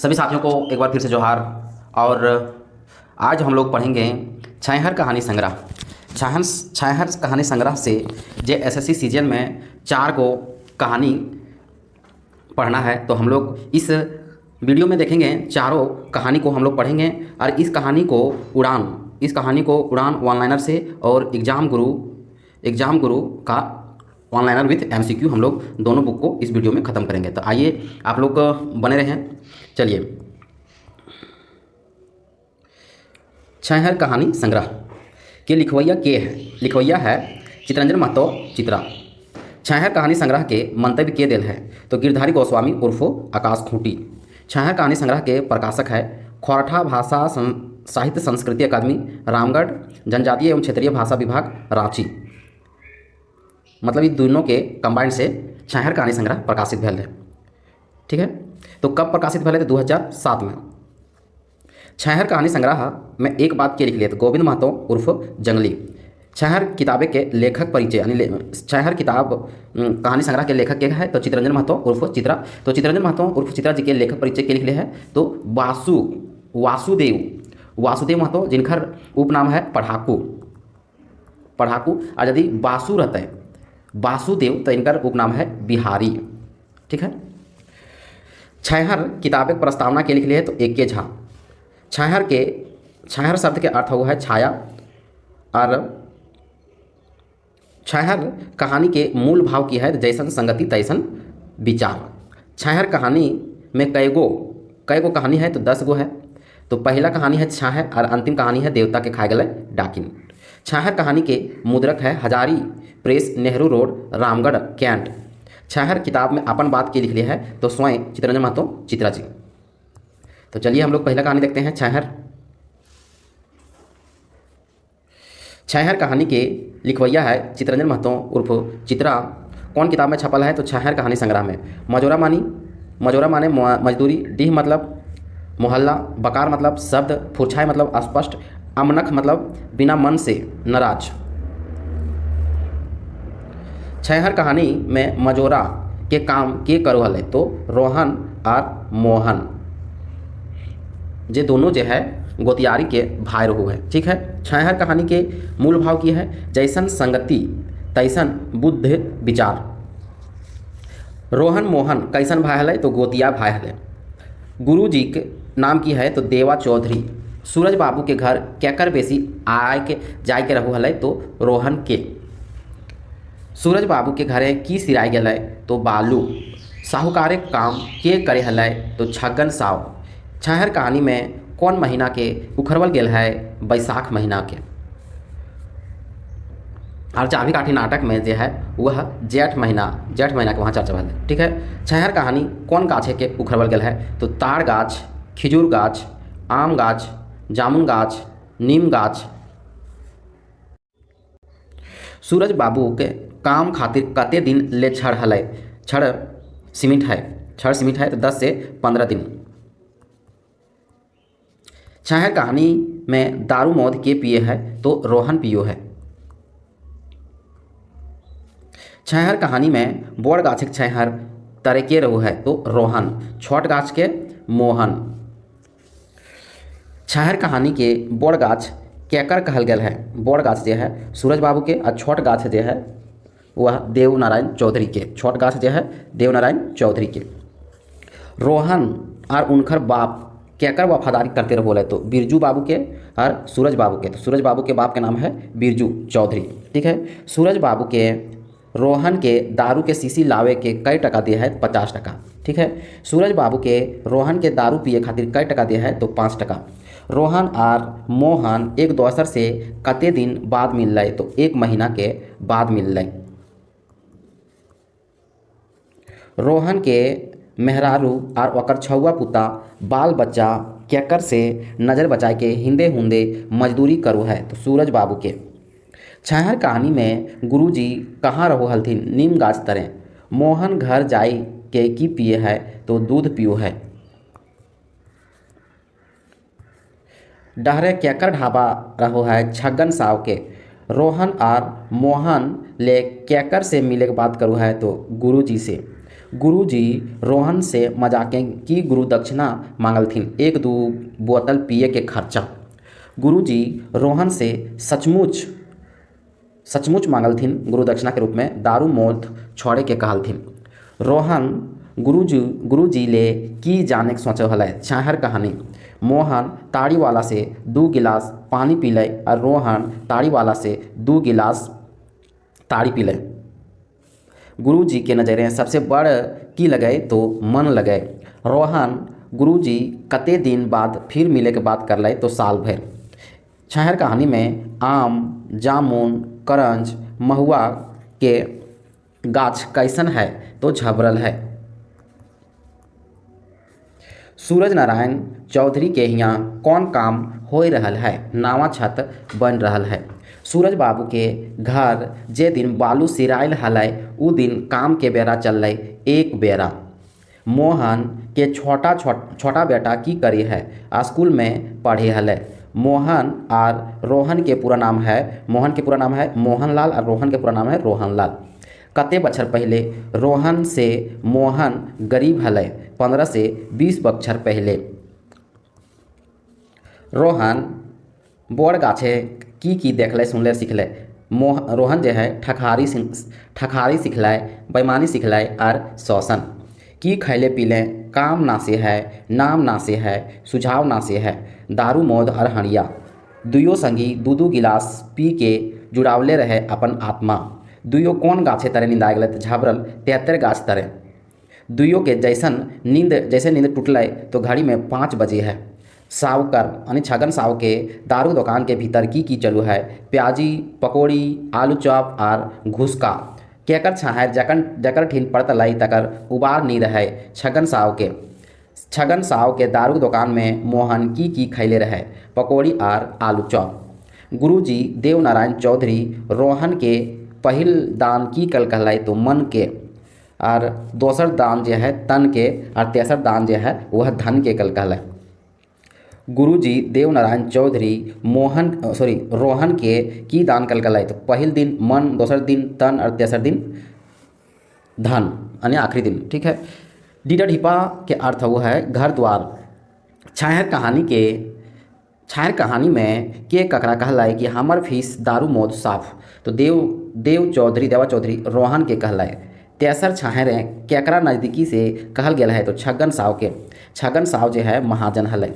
सभी साथियों को एक बार फिर से जोहार। और आज हम लोग पढ़ेंगे छैहर कहानी संग्रह। छैहर कहानी संग्रह से जे एसएससी सीजन में 4 को कहानी पढ़ना है, तो हम लोग इस वीडियो में देखेंगे। चारों कहानी को हम लोग पढ़ेंगे और इस कहानी को उड़ान ऑनलाइनर से और एग्ज़ाम गुरु का ऑनलाइनर विथ एमसीक्यू हम लोग दोनों बुक को इस वीडियो में ख़त्म करेंगे। तो आइए आप लोग बने रहें। चलिए, छैहर कहानी संग्रह के लिखवैया है चितरंजन महतो चित्रा। छैहर कहानी संग्रह के मंतव्य के दिल है तो गिरधारी गोस्वामी उर्फ आकाश खूंटी। छैहर कहानी संग्रह के प्रकाशक है खौरठा भाषा साहित्य संस्कृति अकादमी, रामगढ़, जनजातीय एवं क्षेत्रीय भाषा विभाग, रांची। मतलब इस दोनों के कंबाइंड से छैहर कहानी संग्रह प्रकाशित भेल है। ठीक है, तो कब प्रकाशित भेल है? 2007 में। छैहर कहानी संग्रह में एक बात के लिख लिए तो गोविंद महतो उर्फ जंगली। छैहर किताबे के लेखक परिचय यानी छैहर किताब कहानी संग्रह के लेखक के है तो चितरंजन महतो उर्फ चित्रा। तो चितरंजन महतो उर्फ चित्रा जी के लेखक परिचय के लिख लिए है तो वासुदेव महतो, जिनकर उपनाम है पढ़ाकू। और यदि वासु रहते हैं वासुदेव तो इनका उपनाम है बिहारी। ठीक है। छैहर किताबे प्रस्तावना के लिख लिए है तो एक के झा। छैहर शब्द के अर्थ हुआ है छाया। और छैहर कहानी के मूल भाव की है जैसन संगति तैसन विचार। छैहर कहानी में कई गो कहानी है तो 10 गो है। तो पहला कहानी है छैहर और अंतिम कहानी है देवता के खाए गले डाकिन। छैहर कहानी के मुद्रक है Hazari press, Nehru road, Ramgarh, cantt. छैहर किताब में अपन बात के लिख लिया है तो स्वयं चितरंजन महतो चित्रा जी। तो चलिए हम लोग पहला कहानी देखते हैं। छैहर कहानी के लिखवैया है चितरंजन महतो उर्फ चित्रा। कौन किताब में छपल है? तो छैहर कहानी संग्रह में। मजोरा माने मजदूरी, डीह मतलब मोहल्ला, बकार मतलब शब्द, फुरछाई मतलब अस्पष्ट, अमनख मतलब बिना मन से नाराज। छैहर कहानी में मजोरा के काम के करो हले तो रोहन और मोहन, जे दोनों जो है गोतियारी के भाई रहू है। ठीक है। छैहर कहानी के मूल भाव की है जैसन संगति तैसन बुद्ध विचार। रोहन मोहन कैसन भाई हले तो गोतिया भाई हले। गुरु जी के नाम की है तो देवा चौधरी। सूरज बाबू के घर कैकर बेसी आय के जाय के रहू हले तो रोहन के। सूरज बाबू के घरे की सिराय गए तो बालू। साहूकारे काम के करे हले तो छगन साव। छैहर कहानी में कौन महीना के उखरवल गेल है? बैसाख महीना के। और चाबी काठी नाटक में जो है वह जेठ महीना के वहाँ चर्चा है। ठीक है। छैहर कहानी कौन गाछे के उखरवल गेल है? तो ताड़ गाछ, खिजूर गाछ, आम गाछ, जामुन गाछ, नीम गाछ। सूरज बाबू के काम खातिर कते दिन ले छड़ हलै? छड़ सीमेंट है तो 10 से 15 दिन। छैहर कहानी में दारू मौत के पिए है तो रोहन पियो है। छैहर कहानी में बोड़ गाछ छैहर तरे के रहू है तो रोहन, छोट गाछ के मोहन। छैहर कहानी के बोड़ गाछ केकर कहल गेल है? बोड़ गाछ जो है सूरज बाबू के और छोट गाछ जो है वह देवनारायण चौधरी के। छोट गाछ जो है देवनारायण चौधरी के। रोहन और उनकर बाप केकर वफादारी करते रहो बोले तो बिरजू बाबू के और सूरज बाबू के। तो सूरज बाबू के बाप के नाम है बिरजू चौधरी। ठीक है। सूरज बाबू के रोहन के दारू के शीशी लावे के कई टका दिया है? 50 टका। ठीक है। सूरज बाबू के रोहन के दारू पिए खातिर कई टका दिया है? तो 5 टका। रोहन और मोहन एक दोसर से कते दिन बाद मिल रहे? तो 1 महीना के बाद मिल रहे। रोहन के मेहरारू और ओकर छौआ पुता बाल बच्चा केकर से नज़र बचाए के हिंदे हुंदे मजदूरी करू है? तो सूरज बाबू के। छैहर कहानी में गुरुजी कहाँ रहो हलथिन? नीम गाछ तरे। मोहन घर जाई के की पिए है? तो दूध पियो है। डहरे केकर ढाबा रहो है? छगन साव के। रोहन और मोहन ले केकर से मिले के बात करू है? तो गुरुजी से। गुरुजी रोहन से मजाकें की गुरु दक्षिणा मांगल थीं, 1-2 बोतल पिए के खर्चा। गुरुजी रोहन से सचमुच सचमुच मांगल थीं गुरु दक्षिणा के रूप में, दारू मौत छोड़े के कहल थीं। रोहन गुरुजी ले की जाने के सोचे हल। छाहर कहानी। मोहन ताड़ी वाला से 2 गिलास पानी पी ले और रोहन ताड़ी वाला से 2 गिलास ताड़ी पी ले। गुरुजी के नज़रें सबसे बड़ की लगे तो मन लगे। रोहन गुरुजी कते दिन बाद फिर मिले के बात कर ले तो साल भर। छाहर कहानी में आम, जामुन, करंज, महुआ के गाछ कैसन है तो झबरल है। सूरज नारायण चौधरी के यहाँ कौन काम हो रहल है? नवा छत बन रहल है। सूरज बाबू के घर जे दिन बालू सिराइल हलै उ दिन काम के बेरा चल एक बेरा। मोहन के छोटा बेटा की करी है? स्कूल में पढ़े हलै। मोहन और रोहन के पूरा नाम है मोहनलाल और रोहन के पूरा नाम है रोहनलाल। कते बछर पहले रोहन से मोहन गरीब हलै? 15 से 20 बछर पहले। रोहन बोड़ गाछे की देखले सुनले सिखले। रोहन जो है ठखारी सिखलै, बेईमानी सिखलै और शोषण। की खैले पीले काम ना से है, नाम ना से है, सुझाव ना से है, दारू मौत और हड़िया। दुयो संगी 2-2 गिलास पी के जुड़ावले रहे अपन आत्मा। दुयो कौन गाछे तरे निंदा गलत झबरल 73 गाछ तरे। दुयो के जैसे नींद टूटल तो घड़ी में 5 बजे है। सावकर यानी छगन साव के दारू दुकान के भीतर की चलू है? प्याजी, पकौड़ी, आलू चॉप और घुसका। केकर छाहर जकर ठीन पड़त लाई तकर उबार नहीं रहे। छगन साव के दारू दुकान में मोहन की खैले रहे? पकौड़ी और आलू चॉप। गुरुजी देवनारायण चौधरी रोहन के पहिल दान की कल कहलाई तो मन के, और दोसर दान जो है तन के, और तेसर दान जो है वह धन के कल कहलाई। गुरुजी देवनारायण चौधरी रोहन के की दान कल कहलाई तो पहिल दिन मन, दोसर दिन तन और तेसर दिन धन यानी आखिरी दिन। ठीक है। डीडा ढिपा के अर्थ वो है घर द्वार। छाहर कहानी में के ककरा कहलाई कि हमर फीस दारू मौत साफ तो देवा चौधरी रोहन के कहलाई। तेसर छाहर केकरा नज़दीकी से कहल गया है तो छगन साव के। छगन साव जो है महाजन हलै।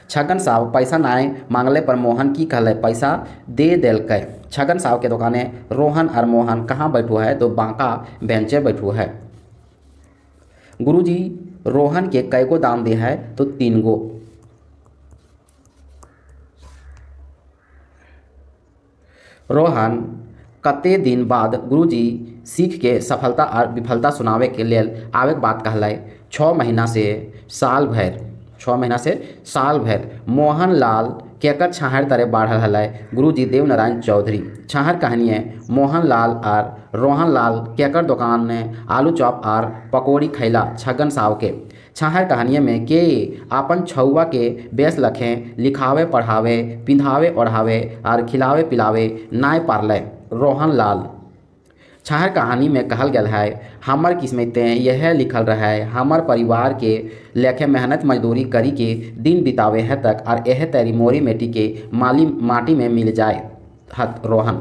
छगन साव पैसा नाय मांगले पर मोहन की कहले पैसा दे देलकै। छगन साव के दुकाने रोहन और मोहन कहाँ बैठो है तो बांका बेंचे बैठो है। गुरुजी रोहन के कई गो दाम दे है तो 3 गो। रोहन कते दिन बाद गुरुजी सीख के सफलता और विफलता सुनावे के लेल आवे के बात कहलाई। 6 महीना से साल भर। मोहन लाल केकर छाहर तरे बाढ़ल हलै? गुरुजी देवनारायण चौधरी। छाहर कहानी मोहन लाल और रोहन लाल केकर दुकान में आलू चॉप और पकौड़ी खैला? छगन साव के। छाहर कहानी में के आपन छौवा के बेस लखें लिखावे पढ़ावे पिंधावे ओढ़ावे और खिलावे पिलावे नाय पारले? रोहन लाल। छाहर कहानी में कहल गया है हमर किस्मतें यह लिखल रहे, हमर परिवार के लेखे मेहनत मजदूरी करी के दिन बितावे है तक और यह तेरी मोरी मेटी के माटी में मिल जाए हत। रोहन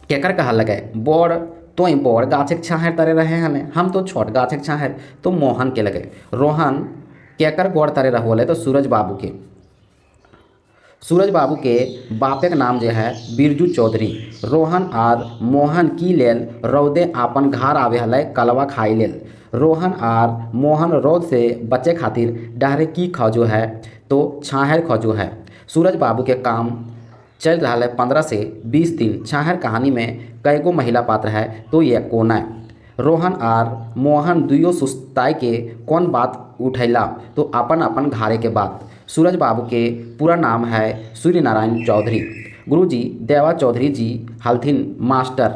केकर कहा लगे बोड़ तो बोड़ गाछक छाहर तरे रहे हने, हम तो छोट गाछक छाहर तो मोहन के लगे। रोहन केकर गोड़ तरे रहोले तो सूरज बाबू के। सूरज बाबू के बापे का नाम जो है बिरजू चौधरी। रोहन और मोहन की लेल रौदे आपन घर आवे हलै कलवा खाई लेल। रोहन और मोहन रौद से बचे खातिर डहरे की खोजो है तो छाहर खोजो है। सूरज बाबू के काम चल रहा है 15 से 20 दिन। छाहर कहानी में कई गो महिला पात्र है तो ये कौन है? रोहन और मोहन दुयो सुस्ताई के कौन बात उठैला तो अपन घारे के बात। सूरज बाबू के पूरा नाम है सूर्य नारायण चौधरी। गुरुजी देवा चौधरी जी हलथिन मास्टर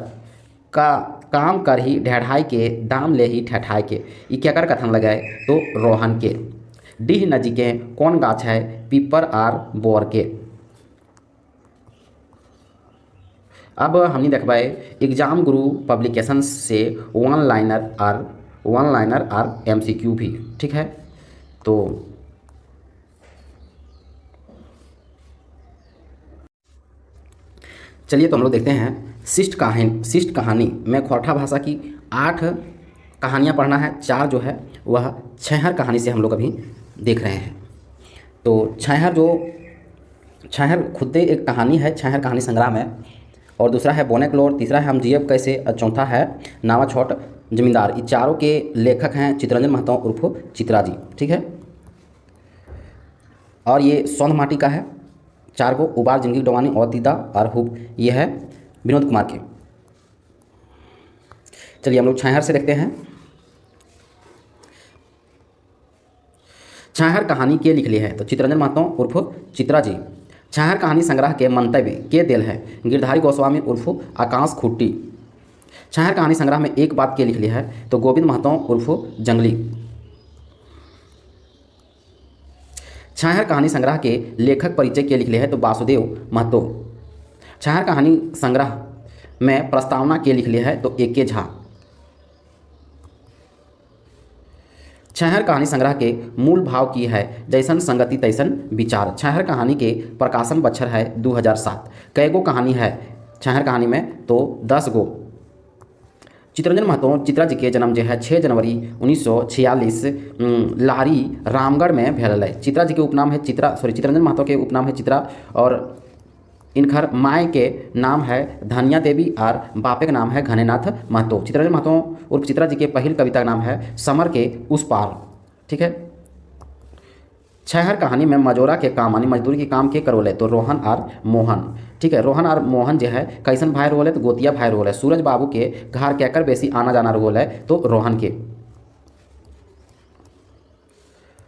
का काम कर ही ढेढ़ाई के दाम ले ही ठठाई के। ई केकर कथन लगाए तो रोहन के। डीह नजीके कौन गाछ है? पीपर और बोर के। अब हमने देखबे एग्जाम गुरु पब्लिकेशन से वन लाइनर आर MCQ भी, ठीक है। तो चलिए तो हम लोग देखते हैं शिष्ट कहानी में खोरठा भाषा की 8 कहानियाँ पढ़ना है। 4 जो है वह छैहर कहानी से हम लोग अभी देख रहे हैं। तो छैहर खुद एक कहानी है, छैहर कहानी संग्रह में, और दूसरा है बोनेक्लोर, तीसरा है हम जीएफ कैसे, और चौथा है नावा छोट जमींदार। ये चारों के लेखक हैं चित्तरंजन महतो उर्फ चित्रा जी, ठीक है। और ये सौंध माटी का है। 4 को उबार जिंदगी डवानी और दीदा और हुब, ये है विनोद कुमार के। चलिए हम लोग छैहर से देखते हैं। छैहर कहानी के लिख ली है तो चित्तरंजन महतो उर्फ चित्रा जी। छैहर कहानी संग्रह के मंतव्य के दिल है गिरधारी गोस्वामी उर्फ आकाश खुट्टी। छैहर कहानी संग्रह में एक बात के लिख ली है तो गोविंद महतो उर्फ जंगली। छैहर कहानी संग्रह के लेखक परिचय के लिख लिए है तो वासुदेव महतो। छैहर कहानी संग्रह में प्रस्तावना के लिख लिया है तो AK झा। छैहर कहानी संग्रह के मूल भाव की है जैसन संगति तैसन विचार। छैहर कहानी के प्रकाशन बच्छर है 2007। कै गो कहानी है छैहर कहानी में तो 10 गो। चित्तरंजन महतो चित्रा जी के जन्म जो है 6 जनवरी 1946 लाहरी रामगढ़ में भेल है। चित्रा जी के उपनाम है चित्तरंजन महतो के उपनाम है चित्रा, और इनकर माय के नाम है धनिया देवी और बापे का नाम है घनेनाथ महतो। चित्तरंजन महतो उर्फ चित्रा जी के पहली कविता का नाम है समर के उस पार, ठीक है। छैहर कहानी में मजोरा के काम यानी मजदूरी के काम के करोले तो रोहन और मोहन, ठीक है। रोहन और मोहन जो है कैसन भाई रोल है तो गोतिया भाई रोल है। सूरज बाबू के घर कहकर बेसी आना जाना रोल है तो रोहन के।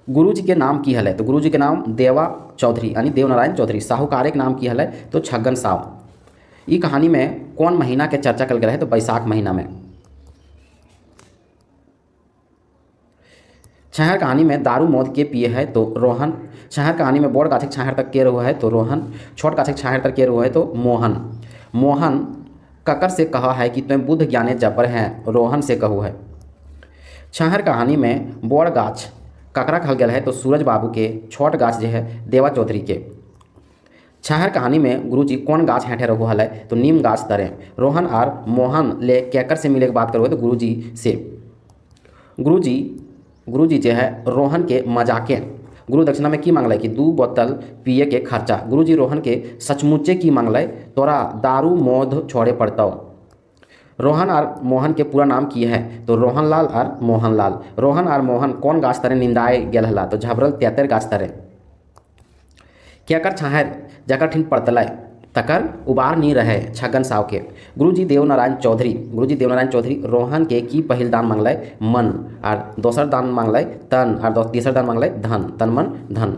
गुरु जी के नाम की हल है तो गुरु जी के नाम देवा चौधरी यानी देवनारायण चौधरी। साहूकार के नाम की हल है तो छगन साव। ये कहानी में कौन महीना के चर्चा कल गया है तो बैसाख महीना में। छैहर कहानी में दारू मौत के पिए है तो रोहन। छैहर कहानी में बोड़ गाछक छाहर तक के रहो है तो रोहन। छोट गाछक छाहर तक के रहो है तो मोहन। मोहन ककर से कहा है कि तुम बुद्ध ज्ञाने जबर हैं, रोहन से कहू है। छैहर कहानी में बोड़ गाछ ककरा कहल गया है तो सूरज बाबू के। छोट गाछ जो है देवा चौधरी के। छैहर कहानी में गुरुजी कौन गाछ हेठे रहो है तो नीम गाछ तरे। रोहन और मोहन ले केकर से मिले की बात करो तो गुरुजी से। गुरुजी जो है रोहन के मजाके गुरु दक्षिणा में की मांगल कि 2 बोतल पिए के खर्चा। गुरुजी रोहन के सचमुचे की मांगल तोरा दारू मौध छोड़े पड़ता। रोहन और मोहन के पूरा नाम की है तो रोहनलाल और मोहनलाल। रोहन और मोहन कौन गाछ तरे निंदाए गेल हला तो झबरल 73 गाछ तरे। केकर छाहर जकर ठिन पड़तल तकर उबार नहीं रहे छगन साव के। गुरुजी देवनारायण चौधरी रोहन के की पहिल दान मांगल मन और दोसर दान मांगल तन और तीसर दान मांगल धन, तन मन धन।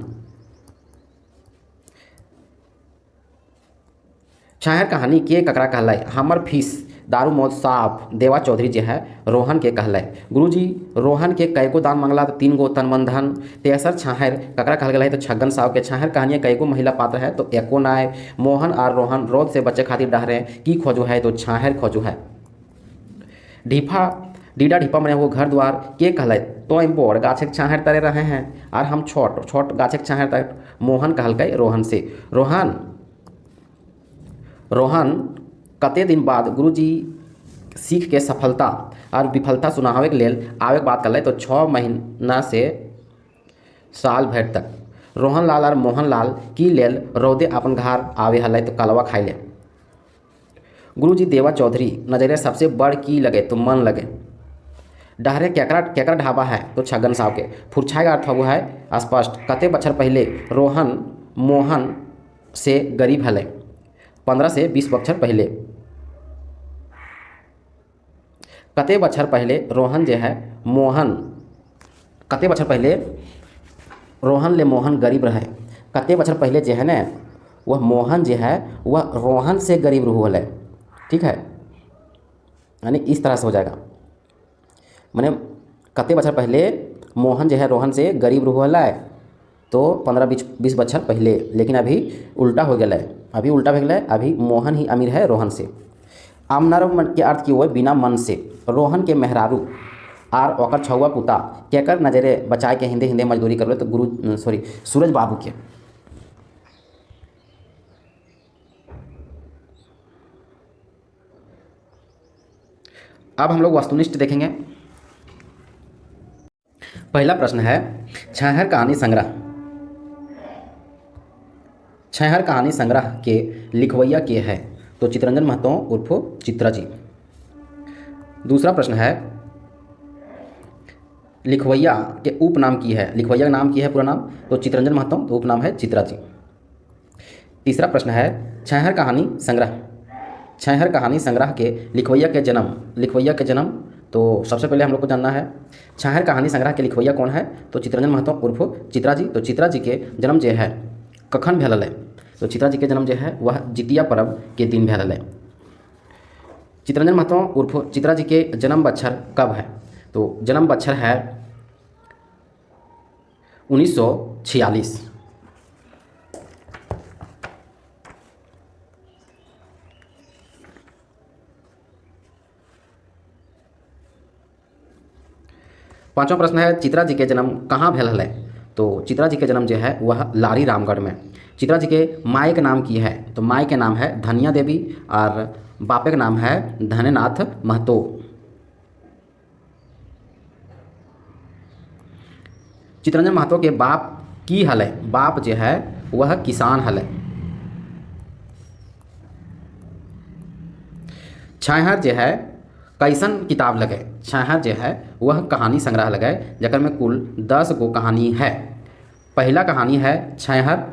छैहर कहानी के ककरा कहल हमर फीस दारू मौत साफ देवा चौधरी जो है रोहन के कहल। गुरुजी रोहन के कै गो दान मांगला तो 3 गो तन मन धन। तेसर छाहर ककरा कहल गया है तो छगन साव के। छैहर कहानी कै गो महिला पात्र है तो एको नाय। मोहन और रोहन रोध से बचे खातिर डहरे की खोजो है तो छाहर खोजो है। डीडा ढीपा मने वो घर द्वार के कहल तो बोड़ गाछक छाहर तरे रहे हैं और हम छोट गाछक छाहर तर। मोहन कहल रोहन से। रोहन कते दिन बाद गुरुजी सीख के सफलता और विफलता सुनावे के लेल आवे के बात कर तो 6 महीना से साल भर तक। रोहनलाल और मोहनलाल की लेल रौदे अपन घर आवे हल तो कलवा खाई ले। गुरुजी देवा चौधरी नजरे सबसे बड़ की लगे तो मन लगे। डहरे केकरा ढाबा है तो छगन साव के। फुरछाई का अर्थ है स्पष्ट। कते बछर पहले रोहन मोहन से गरीब हल 15 से 20 बछर पहले। कते बछर पहले रोहन जो है मोहन कते बछर पहले रोहन ले मोहन गरीब रहे। कते बछर पहले जो है ना वह मोहन जो है वह रोहन से गरीब रहो है, ठीक है। यानी इस तरह से हो जाएगा। मैंने कते बछर पहले मोहन जो है रोहन से गरीब रहो है तो 15-20 बछर पहले, लेकिन अभी उल्टा हो गया है। अभी उल्टा हो गया, अभी मोहन ही अमीर है रोहन से। आमनर मन के अर्थ की हुए बिना मन से। रोहन के मेहरारू आर ओकर छौआ पुता केकर नजरे बचाए के हिंदे हिंदे मजदूरी कर तो गुरु सॉरी सूरज बाबू के। अब हम लोग वस्तुनिष्ठ देखेंगे। पहला प्रश्न है छाहर कहानी संग्रह। छाहर कहानी संग्रह के लिखवैया के है तो चितरंजन महतो उर्फो चित्रा जी। दूसरा प्रश्न है लिखवैया के उपनाम की है। लिखवैया का नाम की है पूरा नाम तो चितरंजन महतो, तो उपनाम है चित्रा जी। तीसरा प्रश्न है छाहर कहानी संग्रह। छाहर कहानी संग्रह के लिखवैया के जन्म। लिखवैया के जन्म तो सबसे पहले हम लोग को जानना है छाहर कहानी संग्रह के लिखवैया कौन है तो चितरंजन महतो उर्फो चित्रा जी। तो चित्रा जी के जन्म जो है कखन भेल है तो चित्रा जी के जन्म जो है वह जितिया पर्व के दिन भेल है। चितरंजन महतो उर्फो चित्रा जी के जन्म बच्छर कब है तो जन्म बच्छर है 1946। पांचवा प्रश्न है चित्रा जी के जन्म कहाँ भेल है तो चित्रा जी के जन्म जो है वह लारी रामगढ़ में। चित्रा जी के माय के नाम की है तो माय के नाम है धनिया देवी और बापे का नाम है धनेनाथ महतो। चितरंजन महतो के बाप की हल है, बाप जो है वह किसान हल है। छाहर जो है कैसन किताब लगे। छाहर जो है वह कहानी संग्रह लगे जकर में कुल 10 गो कहानी है। पहला कहानी है छाहर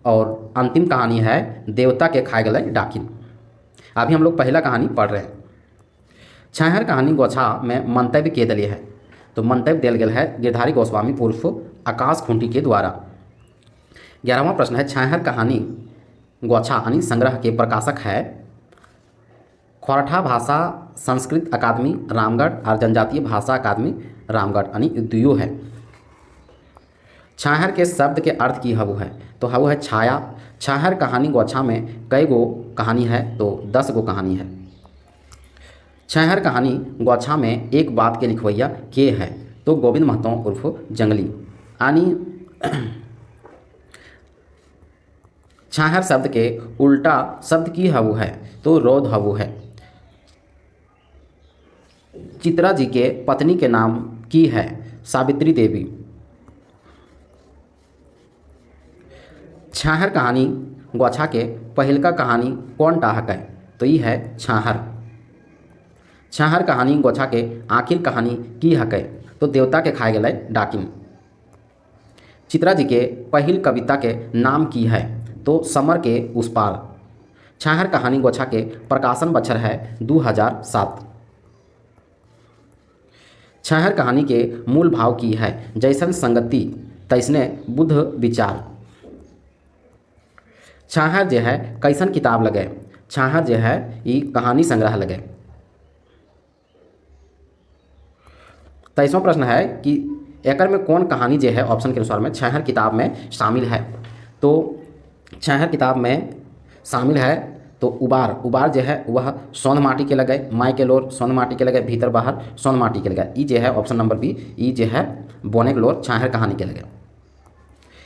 और अंतिम कहानी है देवता के खाए गए डाकिन। अभी हम लोग पहला कहानी पढ़ रहे हैं। छाहर कहानी गोछा में मंतव्य के दिए है तो मंतव्य दिल गया है गिरधारी गोस्वामी उर्फ आकाश खूंटी के द्वारा। 11वां प्रश्न है छाहर कहानी गोछा यानी संग्रह के प्रकाशक है खोरठा भाषा संस्कृत अकादमी रामगढ़ और जनजातीय भाषा अकादमी रामगढ़ यानी दुयो है। छाहर के शब्द के अर्थ की हवु है तो हवु है छाया। छाहर कहानी गोछा में कई गो कहानी है तो 10 गो कहानी है। छाहर कहानी गोछा में एक बात के लिखवैया के है तो गोविंद महतो उर्फ जंगली यानी छाहर शब्द के उल्टा शब्द की हवु है तो रोध हवु है। चित्रा जी के पत्नी के नाम की है सावित्री देवी। छाहर कहानी गोछा के पहिलका कहानी कौन टाहक है तो ये है छाहर। छाहर कहानी गोछा के आखिर कहानी की हक है तो देवता के खाए गए डाकिन। चित्रा जी के पहिल कविता के नाम की है तो समर के उस पार। छाहर कहानी गोछा के प्रकाशन बच्छर है 2007। छाहर कहानी के मूल भाव की है जैसन संगति तैसने बुद्ध विचार। छाहर जो है कैसन किताब लगे। छाहर जो है ये कहानी संग्रह लगे। 23वां प्रश्न है कि एकर में कौन कहानी जो है ऑप्शन के अनुसार में छाहर किताब में शामिल है तो छाहर किताब में शामिल है तो उबार। उबार जो है वह सोन माटी के लगे माई के लोर सोन माटी के लगे भीतर बाहर सोन माटी के लगे। ई जो है ऑप्शन नंबर बी ई जो है बोने के लोर छाहर कहानी के लगे।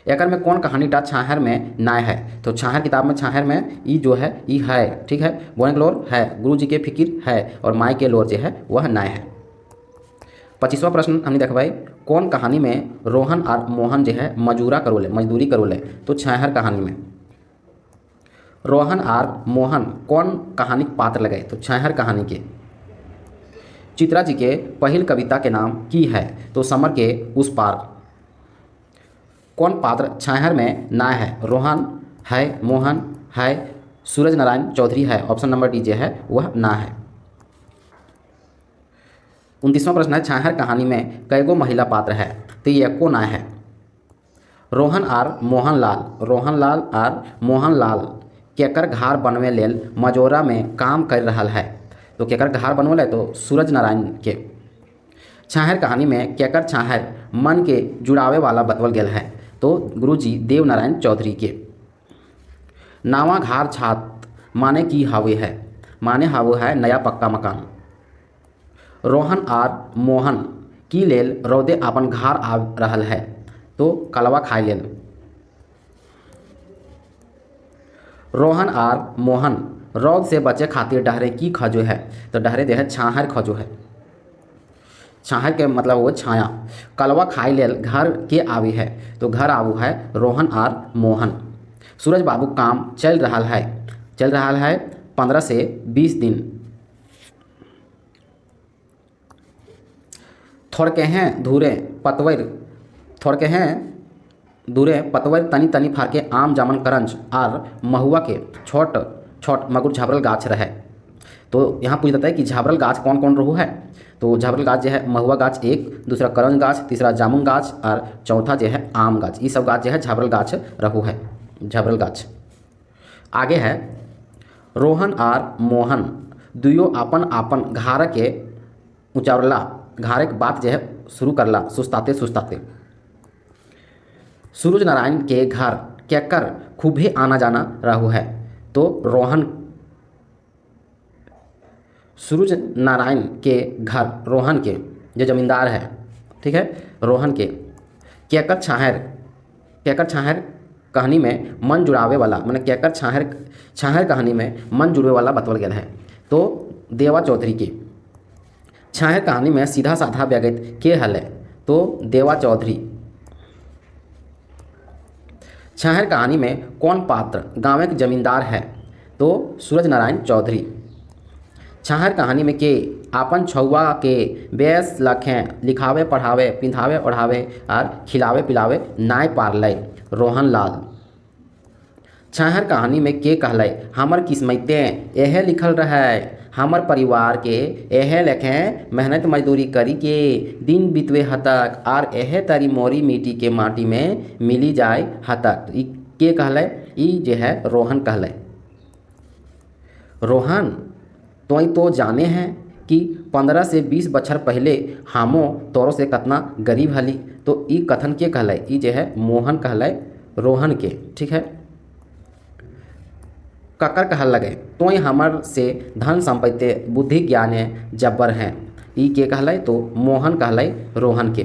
एकर में कौन कहानी टा छाहर में नाय है तो छाहर किताब में छाहर में ई जो है ई है ठीक है बोने के लोर है गुरु जी के फिकिर है और माई के लोर जो है वह नाय है। 25वां प्रश्न हमने देखा भाई कौन कहानी में रोहन और मोहन जो है मजदूरी करोले तो छाहर कहानी में रोहन और मोहन कौन कहानी पात्र लगे तो छाहर कहानी के। चित्रा जी के पहिल कविता के नाम की है तो समर के उस पार। कौन पात्र छाहर में ना है रोहन है मोहन है सूरज नारायण चौधरी है ऑप्शन नंबर डी जो है वह ना है। 29वां प्रश्न है छाहर कहानी में कैगो महिला पात्र है तो ये एको ना है। रोहन और मोहनलाल और मोहनलाल केकर घर बनवे लेल मजोरा में काम कर रहा है तो केकर घर बनवल तो सूरज नारायण के। छाहर कहानी में केकर छाहर मन के जुड़ावे वाला बतवल गया है तो गुरुजी देव नारायण चौधरी के। नावा घार छात माने की हावे है माने हावो है नया पक्का मकान। रोहन आर मोहन की लेल रौदे अपन घर आ रहल है तो कलवा खाए लेल। रोहन आर मोहन रौद से बचे खातिर डहरे की खजो है तो डहरे दे है छाहर खजो है। छाहर के मतलब वो छाया। कलवा खाए लेल घर के आवी है तो घर आबू है रोहन आर मोहन। सूरज बाबू काम चल रहा है 15 से 20 दिन। थोड़के हैं धूरे पतवर तनी तनी फारके आम जामन करंज और महुआ के छोट छोट मगुर झाबरल गाछ रहे। तो यहाँ पूछ देता है कि झाबरल गाछ कौन कौन रहू है। तो झाबरल गाछ जो है महुआ गाछ एक, दूसरा करंज गाछ, तीसरा जामुन गाछ और चौथा जो है आम गाछ। ये सब गाछ जो है झाबरल गाछ रहू है, झाबरल गाछ। आगे है रोहन और मोहन दुयो अपन अपन घर के उचावरला, घारे के बात जो है शुरू करला सुस्ताते सुस्ताते। सूरज नारायण के घर केकर खूबे आना जाना रहू है तो सूरज नारायण के घर रोहन के जो जमींदार है, ठीक है, रोहन के केकर छाहर कहानी में मन जुड़ावे वाला, मैंने केकर छाहर कहानी में मन जुड़वे वाला बतवल गया है तो देवा चौधरी के। छाहर कहानी में सीधा साधा व्यगत के हल है तो देवा चौधरी। छाहर कहानी में कौन पात्र गाँव के जमींदार है तो सूरज नारायण चौधरी। छाहर कहानी में के आपन छौआ के बेस लखें लिखावे पढ़ावे पिंधावे ओढ़ावे और खिलावे पिलावे नाय पारले रोहन लाल। छाहर कहानी में के कहले हमर किस्मतें यह लिखल रहे, हमर परिवार के यह लेखें मेहनत मजदूरी करी के दिन बीतवे हतक और यह तरी मोरी मिट्टी के माटी में मिली जाए हतक। तो के कहले ई जे है रोहन कहले। रोहन तो जाने हैं कि 15 से 20 बछर पहले हमो तोरो से कतना गरीब हली तो ई कथन के कहले, ई जे है मोहन कहले रोहन के, ठीक है। ककर कहल लगे तो हमर से धन संपत्ति बुद्धि ज्ञाने जब्बर हैं, ई के कहले तो मोहन कहले रोहन के।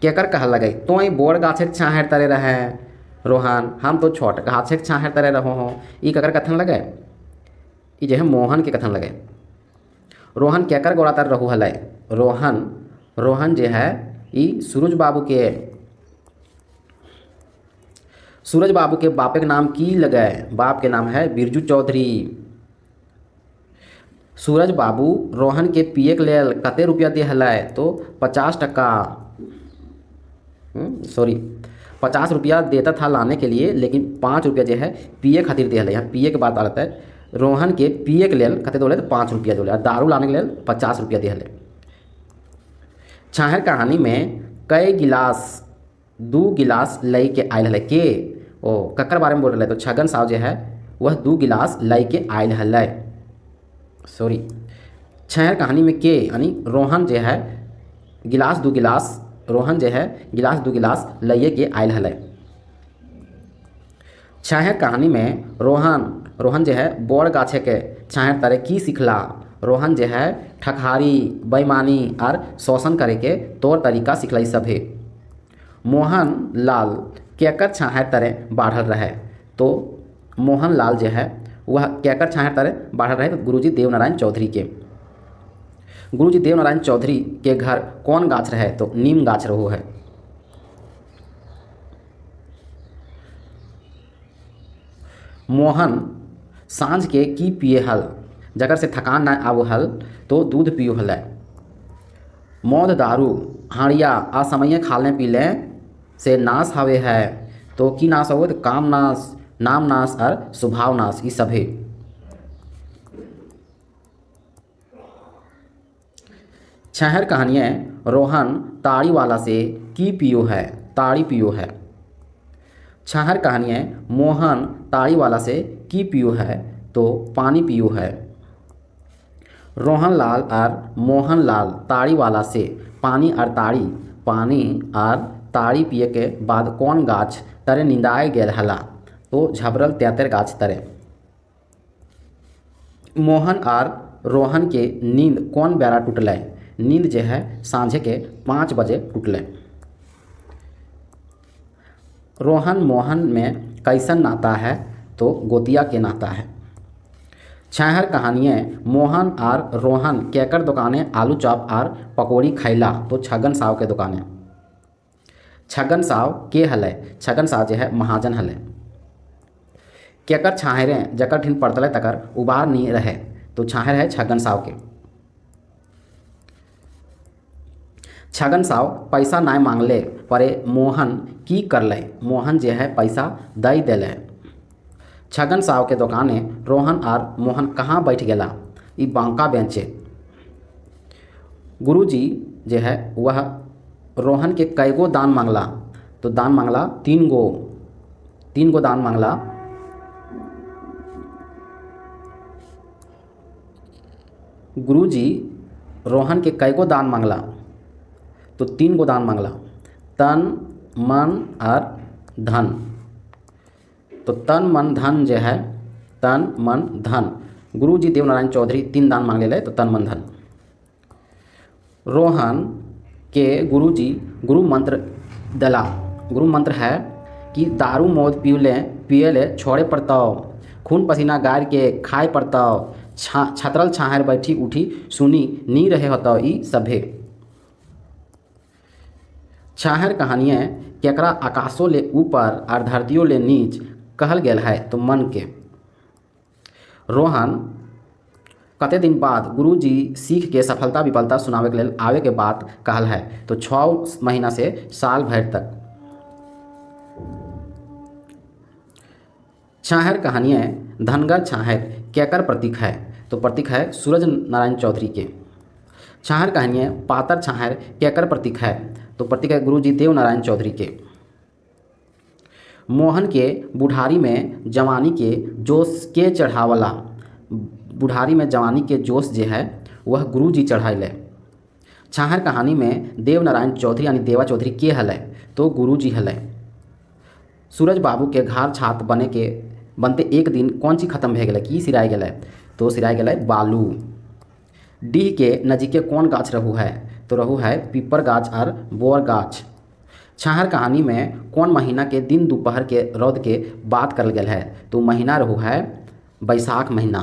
केकर कहल लगे तो बोड़ गाछे छाहर तरे रहे रोहन, हम तो छोट गाछे छाहर तरे रहो हो, ई ककर कथन लगे, ई जे है मोहन के कथन लगे। रोहन केकर गोड़ा तर रहू हलै, रोहन जे है ई सूरज बाबू के बापे के नाम की लगे, बाप के नाम है बिरजू चौधरी। सूरज बाबू रोहन के पिए के लेल कते रुपया दे हलै तो 50 टका, 50 रुपया देता था लाने के लिए, लेकिन 5 रुपया जो है पिए खातिर दे हलै। यहाँ पिए के बात आता है, रोहन के पिए के लेल कते दोले तो 5 रुपया दोले और दारू लाने के लेल 50 रुपया दे हले। छाहर कहानी में कई गिलास 2 गिलास लई के आयल हले के ओ ककर बारे में बोल रहे तो छगन साहब जो है वह 2 गिलास लई के आयल हले। छाहर कहानी में के यानी रोहन जो है गिलास 2 गिलास, रोहन जो है गिलास 2 गिलास लइए के आयल हले। छाहर कहानी में रोहन जो है बोड़ गाछे के छाहर तरे की सिखला, रोहन जो है ठकहारी बेईमानी और शोषण करे के तौर तरीका सिखलाई सभे। मोहन लाल केकर छाहर तरे बाढ़ल रहे तो मोहन लाल जो है वह केकर छाहर तरे बाढ़ल रहे तो गुरुजी देवनारायण चौधरी के। गुरुजी देवनारायण चौधरी के घर कौन गाछ रहे तो नीम गाछ रहू है। मोहन सांझ के की पिए हल, जगर से थकान ना आवो हल तो दूध पियो हल। मौद दारू हाड़िया असमय खाले पीले से नाश हवे है तो की नाश हो तो काम नाश, नाम नाश और स्वभाव नाश, ये सभे। छाहर कहानियाँ रोहन ताड़ी वाला से की पियो है, ताड़ी पियो है। छाहर कहानियाँ मोहन ताड़ी वाला से की पियो है तो पानी पियो है। रोहन लाल और मोहन लाल ताड़ी वाला से पानी और ताड़ी पिए के बाद कौन गाछ तरे निंदाए गेल हला तो झबरल 73 गाछ तरे। मोहन और रोहन के नींद कौन बेरा टूटलै। नींद जो है सांझे के 5 बजे टूटलै। रोहन मोहन में कैसन नाता है, तो गोतिया के नाता है। छहर कहानियाँ मोहन और रोहन केकर दुकाने आलू चॉप और पकौड़ी खैला, तो छगन साव के दुकाने। छगन साव के हलै, छगन साव जो है महाजन हलै। केकर छाहरें जकर ठिन पड़तलै तकर उबार नहीं रहे, तो छाहर है छगन साव के। छगन साव पैसा नाय मांगले परे मोहन की करलै। मोहन जो है पैसा दई देले। छगन साव के दुकाने रोहन और मोहन कहाँ बैठ गेला, ई बांका बेंचे। गुरुजी जो है वह रोहन के कैगो दान मांगला, तो दान मांगला 3 गो दान मांगला। गुरुजी रोहन के कैगो दान मांगला, तो 3 गो दान मांगला, तन मन और धन। तो तन मन धन जो है, तन मन धन गुरुजी देवनारायण चौधरी 3 दान मांग ले, तो तन मन धन। रोहन के गुरुजी गुरु मंत्र दिला। गुरु मंत्र है कि दारू मौत पिए ले छोड़े पड़ताओ, खून पसीना गार के खाए पड़ताओ, छतरल छाहर बैठी उठी सुनी नी रहे होता ई सभे। छाहर कहानियाँ केकरा आकाशों ले ऊपर और धरतियों ले नीच कहल गेल है, तो मन के। रोहन कते दिन बाद गुरुजी सीख के सफलता विफलता सुनावे के लिए आवे के बात कहल है, तो 6 महीना से साल भर तक। छाहर कहानियाँ धनगर छाहर केकर प्रतीक है, तो प्रतीक है सूरज नारायण चौधरी के। छाहर कहानियाँ पातर छाहर केकर प्रतीक है, तो प्रतीक है गुरुजी देव नारायण चौधरी के। मोहन के बुढ़ारी में जवानी के जोश के चढ़ावला। बुढ़ारी में जवानी के जोश जो है वह गुरुजी चढ़ाइले। छाहर कहानी में देव नारायण चौधरी यानी देवा चौधरी के हलै, तो गुरुजी हलै। सूरज बाबू के घर छात बनते एक दिन कौन चीज खत्म भे गेलै, की सिराय गेलै, तो सिराय गेलै बालू। डीह के नजीके कौन गाछ रहू है, तो रहू है पीपर गाछ और बोर गाछ। छाहर कहानी में कौन महीना के दिन दोपहर के रौद के बात करल गेल है, तो महीना रहू है बैसाख महीना।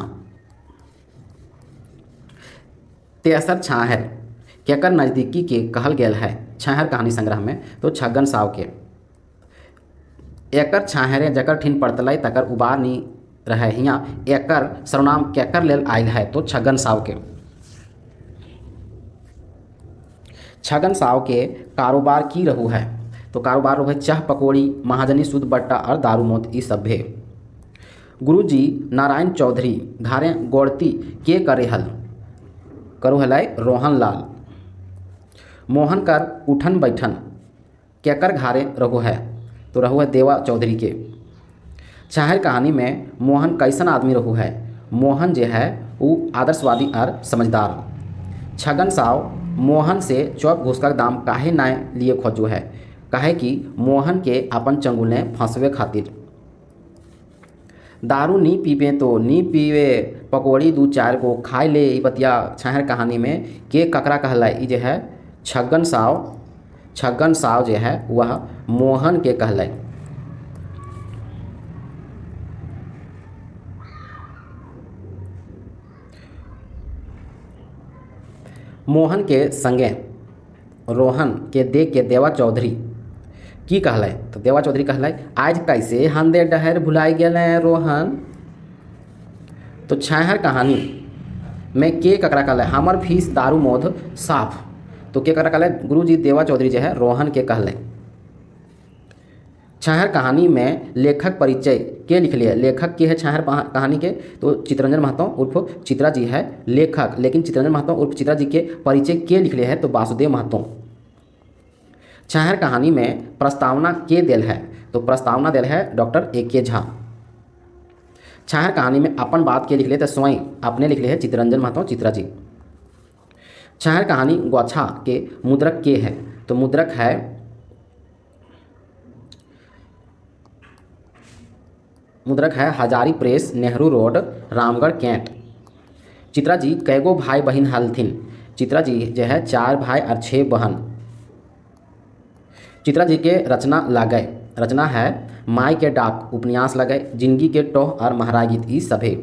तेसर छाहर केकर नज़दीकी के कहल गेल है छाहर कहानी संग्रह में, तो छगन साव के। एकर छाहरे जकर ठिन पड़तलै तकर उबार नहीं रहे, हियाँ एकर सर्वनाम केकर लेल आयल है, तो छगन साव के। छगन साव के कारोबार की रहू है, तो कारोबार रहू है चाह पकौड़ी, महाजनी सूद बट्टा और दारू मोत ई सभे। गुरुजी नारायण चौधरी घारे गोड़ती के करे हल, करू हलै रोहन लाल। मोहन कर उठन बैठन केकर घारे रहू है, तो रहू है देवा चौधरी के। छाहर कहानी में मोहन कैसन आदमी रहू है, मोहन जो है वो आदर्शवादी और समझदार। छगन साव मोहन से चौप घूस का दाम काहे ना लिए खोजू है, काहे कि मोहन के अपन चंगुले फंसवे खातिर। दारू नी पीबे तो नी पीवे, पकौड़ी 2-4 गो खाए ले, ई बतिया छाहर कहानी में के ककरा कहला, ई जो है छगन साव। छगन साव जो है वह मोहन के कहलै। मोहन के संगे रोहन के देख के देवा चौधरी की कहलै, तो देवा चौधरी कहलै आज कैसे हंदे डहर भुलाई गेले रोहन। तो छाहर कहानी में के ककरा कहलै, हमर फीस दारू मोध साफ, तो के ककरा कहलै गुरुजी देवा चौधरी जो है रोहन के कहलै। छाहर कहानी में लेखक परिचय के लिख लिए, लेखक के है छाहर कहानी के, तो चितरंजन महतो उर्फ चित्रा जी है लेखक, लेकिन चितरंजन महतो उर्फ चित्रा जी के परिचय के लिख लिए है, तो वासुदेव महतो। छाहर कहानी में प्रस्तावना के दिल है, तो प्रस्तावना दिल है डॉक्टर A.K. झा। छाहर कहानी में अपन बात के लिख लिए, तो स्वयं अपने लिख लिए है चितरंजन महतो चित्रा जी। छाहर कहानी गोछा के मुद्रक के है, तो मुद्रक है Hazari press, Nehru road, Ramgarh cantt. Chitra ji कैगो भाई बहन हलथिन। चित्रा जी जो है 4 भाई और 6 बहन। चित्रा जी के रचना लागय। रचना है माई के डाक उपन्यास लगय, जिंदगी के टोह और महाराज गीत ई सभे।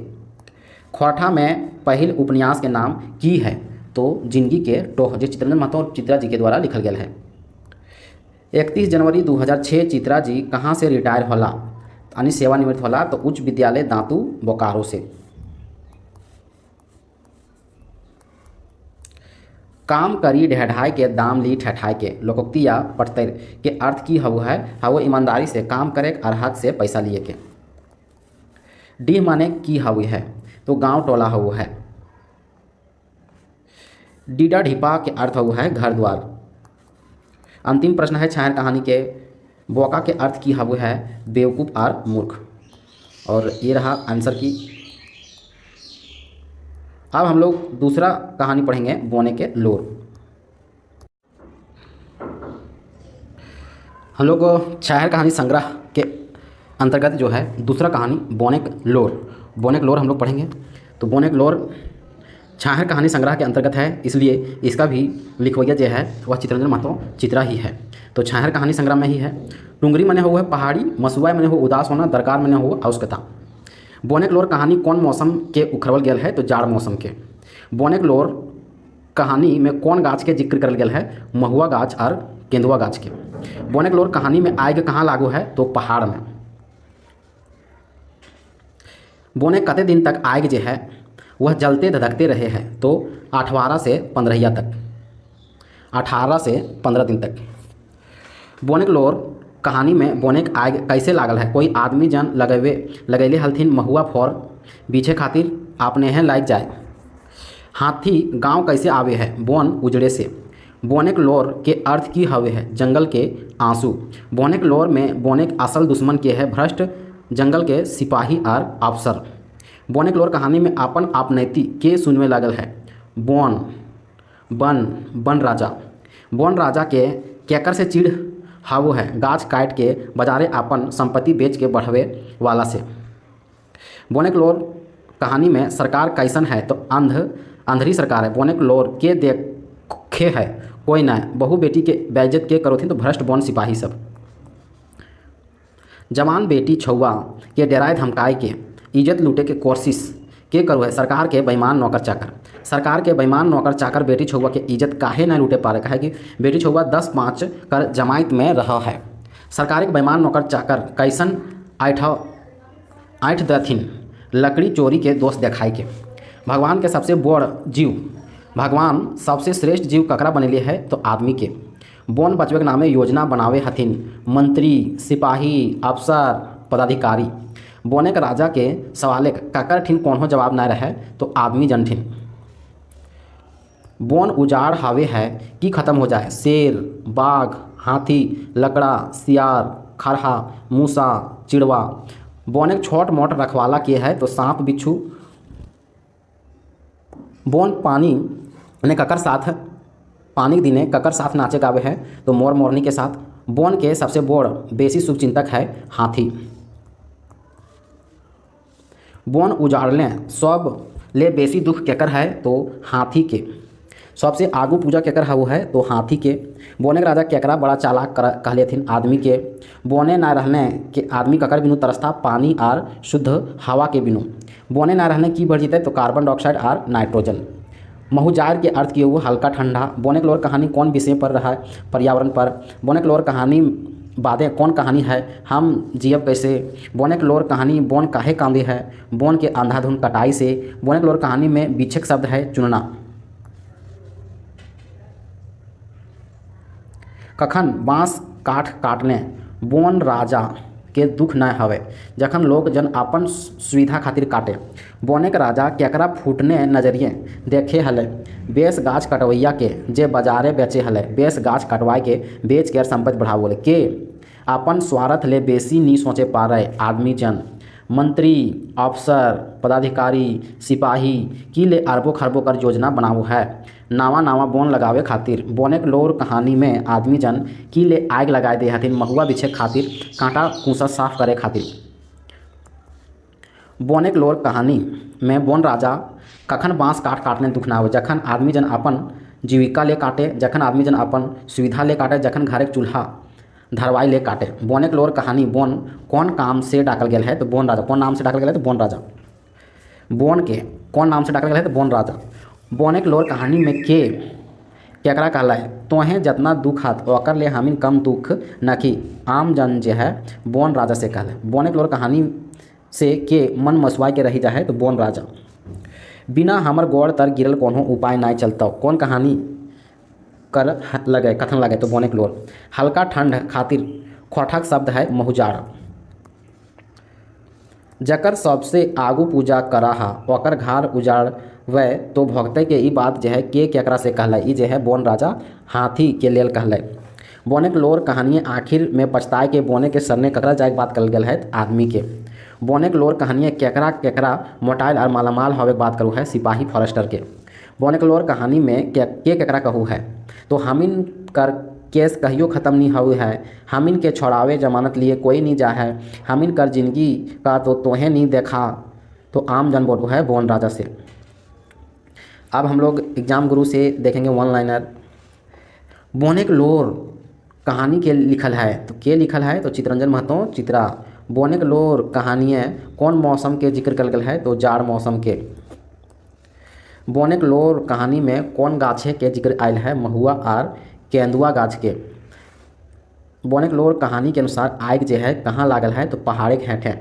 खोरठा में पहल उपन्यास के नाम की है तो जिंदगी के टोह, जो चित्रंजन महतो और चित्रा जी के द्वारा लिखल गया है। 31 जनवरी 2006 चित्रा जी कहाँ से रिटायर होला, यानी सेवानिवृत्त होला, तो उच्च विद्यालय दांतू बोकारो से। काम करी ढेढ़ाई के दाम ली ठठाई के, लोकोक्ति या पटतर के अर्थ की हव है, हव ईमानदारी से काम करे और हक से पैसा लिए के। डीह माने की हव है तो गांव टोला हव है। डीडा ढिपा के अर्थ हव है घर द्वार। अंतिम प्रश्न है छाया कहानी के, बोका के अर्थ की हव है बेवकूफ़ और मूर्ख। और ये रहा आंसर की। अब हम लोग दूसरा कहानी पढ़ेंगे बोने के लोर। हम लोग शायर कहानी संग्रह के अंतर्गत जो है दूसरा कहानी बोने के लोर। बोने के लोर हम लोग पढ़ेंगे। तो बोने के लोर शायर कहानी संग्रह के अंतर्गत है, इसलिए इसका भी लिखवैया जो है वह चित्रंजन महतो चित्रा ही है। तो शायर कहानी संग्रह में ही है। टुंगरी मने हो है पहाड़ी, मसुआ मने हो उदास होना, दरकार मने हो आवश्यकता। बोने के लोर कहानी कौन मौसम के उखरवल गेल है तो जाड़ मौसम के। बोने के लोर कहानी में कौन गाछ के जिक्र करल गेल है, महुआ गाछ और केंदुआ गाछ के। बोने के लोर कहानी में आग कहाँ लागू है तो पहाड़ में। बोने कते दिन तक आग जो है वह जलते धधकते रहे हैं तो 18 से 15 तक, 18 से 15 दिन तक। बोने के लोर कहानी में बोने के आग कैसे लागल है, कोई आदमी जन लगैले हलथिन महुआ फोर बीछे खातिर आपने हैं लाइक जाए। हाथी गांव कैसे आवे है, बोन उजड़े से। बोने के लोर के अर्थ की हवे है जंगल के आंसू। बोने के लोर में बोने के असल दुश्मन के है भ्रष्ट जंगल के सिपाही और अफसर। बोने के लोर कहानी में आपन आपनैति के सुनवे लागल है, बोन बन बन राजा। बोन राजा के केकर से चिढ़ हावो है, गाछ काट के बाजारे अपन संपत्ति बेच के बढ़ावे वाला से। बोने के लोर कहानी में सरकार कैसन है तो अंधरी सरकार है। बोने के लोर के देखे है कोई न, बहू बेटी के बेइज्जत के करोथिन तो भ्रष्ट बोन सिपाही सब। जवान बेटी छौआ के डराए धमकाए के इज्जत लूटे के कोशिश के करो है सरकार के बेईमान नौकर चाकर। सरकार के बेईमान नौकर चाकर बेटी छौआ के इज्जत काहे न लूटे पा रहे है कि बेटी छौआ 10-5 कर जमाइत में रहा है। सरकार के बेईमान नौकर चाकर कैसन ऐठ दथिन लकड़ी चोरी के दोष देखाई के। भगवान के सबसे बड़ जीव, भगवान सबसे श्रेष्ठ जीव ककरा बनेले है तो आदमी के। बोन बचवे के नामे योजना बनावे हथिन मंत्री, सिपाही, अफसर, पदाधिकारी। बोने के राजा के सवाले ककर ठिन कौन हो जवाब न रहे तो आदमी जन ठिन। बोन उजाड़ हावे है कि खत्म हो जाए, शेर, बाघ, हाथी, लकड़ा, सियार, खरहा, मूसा, चिड़वा। बोने के छोट मोट रखवाला के है तो सांप बिच्छू। बोन पानी ने ककर साथ पानी के दिने ककर साथ नाचे गावे है तो मोर मोरनी के साथ। बोन के सबसे बड़ बेसी शुभचिंतक है हाथी। बोन उजाड़ले सब ले बेसी दुख केकर है तो हाथी के। सबसे आगू पूजा केकर है वो है तो हाथी के। बोने के राजा केकरा बड़ा चालाक कहले थिन आदमी के। बोने ना रहने के आदमी ककर बिनु तरसता पानी और शुद्ध हवा के बिनु। बोने ना रहने की बढ़ जीते तो कार्बन डाइऑक्साइड और नाइट्रोजन। महुजार के अर्थ किए हुए हल्का ठंडा। बोने के लोर कहानी कौन विषय पर रहा है, पर्यावरण पर। बोने के लोर कहानी बातें कौन कहानी है, हम जियब कैसे। बोने के लोर कहानी बोन काहे कांदे है, बोन के अंधाधुन कटाई से। बोने के लोर कहानी में बीछक शब्द है चुनना। कखन बाँस काठ काटने बोन राजा के दुख न हवे, जखन लोग जन अपन सुविधा खातिर काटे। बोने के राजा केकरा फूटने नजरिए देखे हले, बेस गाछ कटवैया के जे बाजारे बेचे हले। बेस गाछ कटवाए के बेच के संपत्ति बढ़ावो के अपन स्वार्थ ले बेसी नी सोचे पा रहे आदमी जन। मंत्री, अफसर, पदाधिकारी, सिपाही की ले अरबों खरबों कर योजना बनावो है नावा नावा बोन लगावे खातिर। बोने के लोर कहानी में आदमी जन की ले आग लगाए दे हथिन महुआ बिछे खातिर, कांटा कूसा साफ करे खातिर। बोने के लोर कहानी में बोन राजा कखन बाँस काट काटने दुख ना हो, जखन आदमी जन अपन जीविका ले काटे, जखन आदमी जन अपन सुविधा ले काटे, जखन घर एक चूल्हा धरवाई ले काटे। बोने के लोर कहानी बोन कौन काम से डाकल गेल है, तो बोन राजा। कौन नाम से डाकल गेल है, तो बोन राजा। बोन के कौन नाम से डाकल गेल है, तो बोन राजा। बोने के लोर कहानी में के केकरा कहला है, तोहें जितना दुख हाथ ओकर ले हमीन कम दुख नखी, आम जन जे है बोन राजा से कहला है। बोने के लोर कहानी से के मन मसुआई के रही जा है, तो बोन राजा। बिना हमर गोड़ तर गिरल कोनो उपाय नहीं चलता, कौन कहानी कर लगे कथन लगे, तो बोने के लोर। हल्का ठंड खातिर खोठक शब्द है महुजाड़। जकर सबसे आगू पूजा करा हा ओकर घर उजाड़ वह तो भगते के ई बात जो है के केकरा से कहला, ई जो है बोन राजा हाथी के लेल कहला। बोने के लोर कहानी आखिर में पछताए के बोने के सरने ककरा जाए बात कल गेल है, आदमी के। बोने के लोर कहानी केकरा केकरा मोटाइल और मालामाल होवे बात करू है, सिपाही फॉरेस्टर के। बोने के लोर कहानी में के केकरा कहू है, तो हमीन कर केस कहियो ख़त्म नहीं हुए है, हमीन के छोड़ावे जमानत लिए कोई नहीं जा है, हमीन कर जिंदगी का तो तोहें नहीं देखा, तो आम जन बोलू है बोन राजा से। अब हम लोग एग्जाम गुरु से देखेंगे वन लाइनर। बोने के लोर कहानी के लिखल है, तो के लिखल है, तो चितरंजन महतो चित्रा। बोने के लोर कहानियाँ कौन मौसम के जिक्र कल गल है, तो जाड़ मौसम के। बोने के लोर कहानी में कौन गाछे के जिक्र आयल है, महुआ और केंदुआ गाछ के। बोने के लोर कहानी के अनुसार आग जो है कहाँ लागल है, तो पहाड़े के हेठे।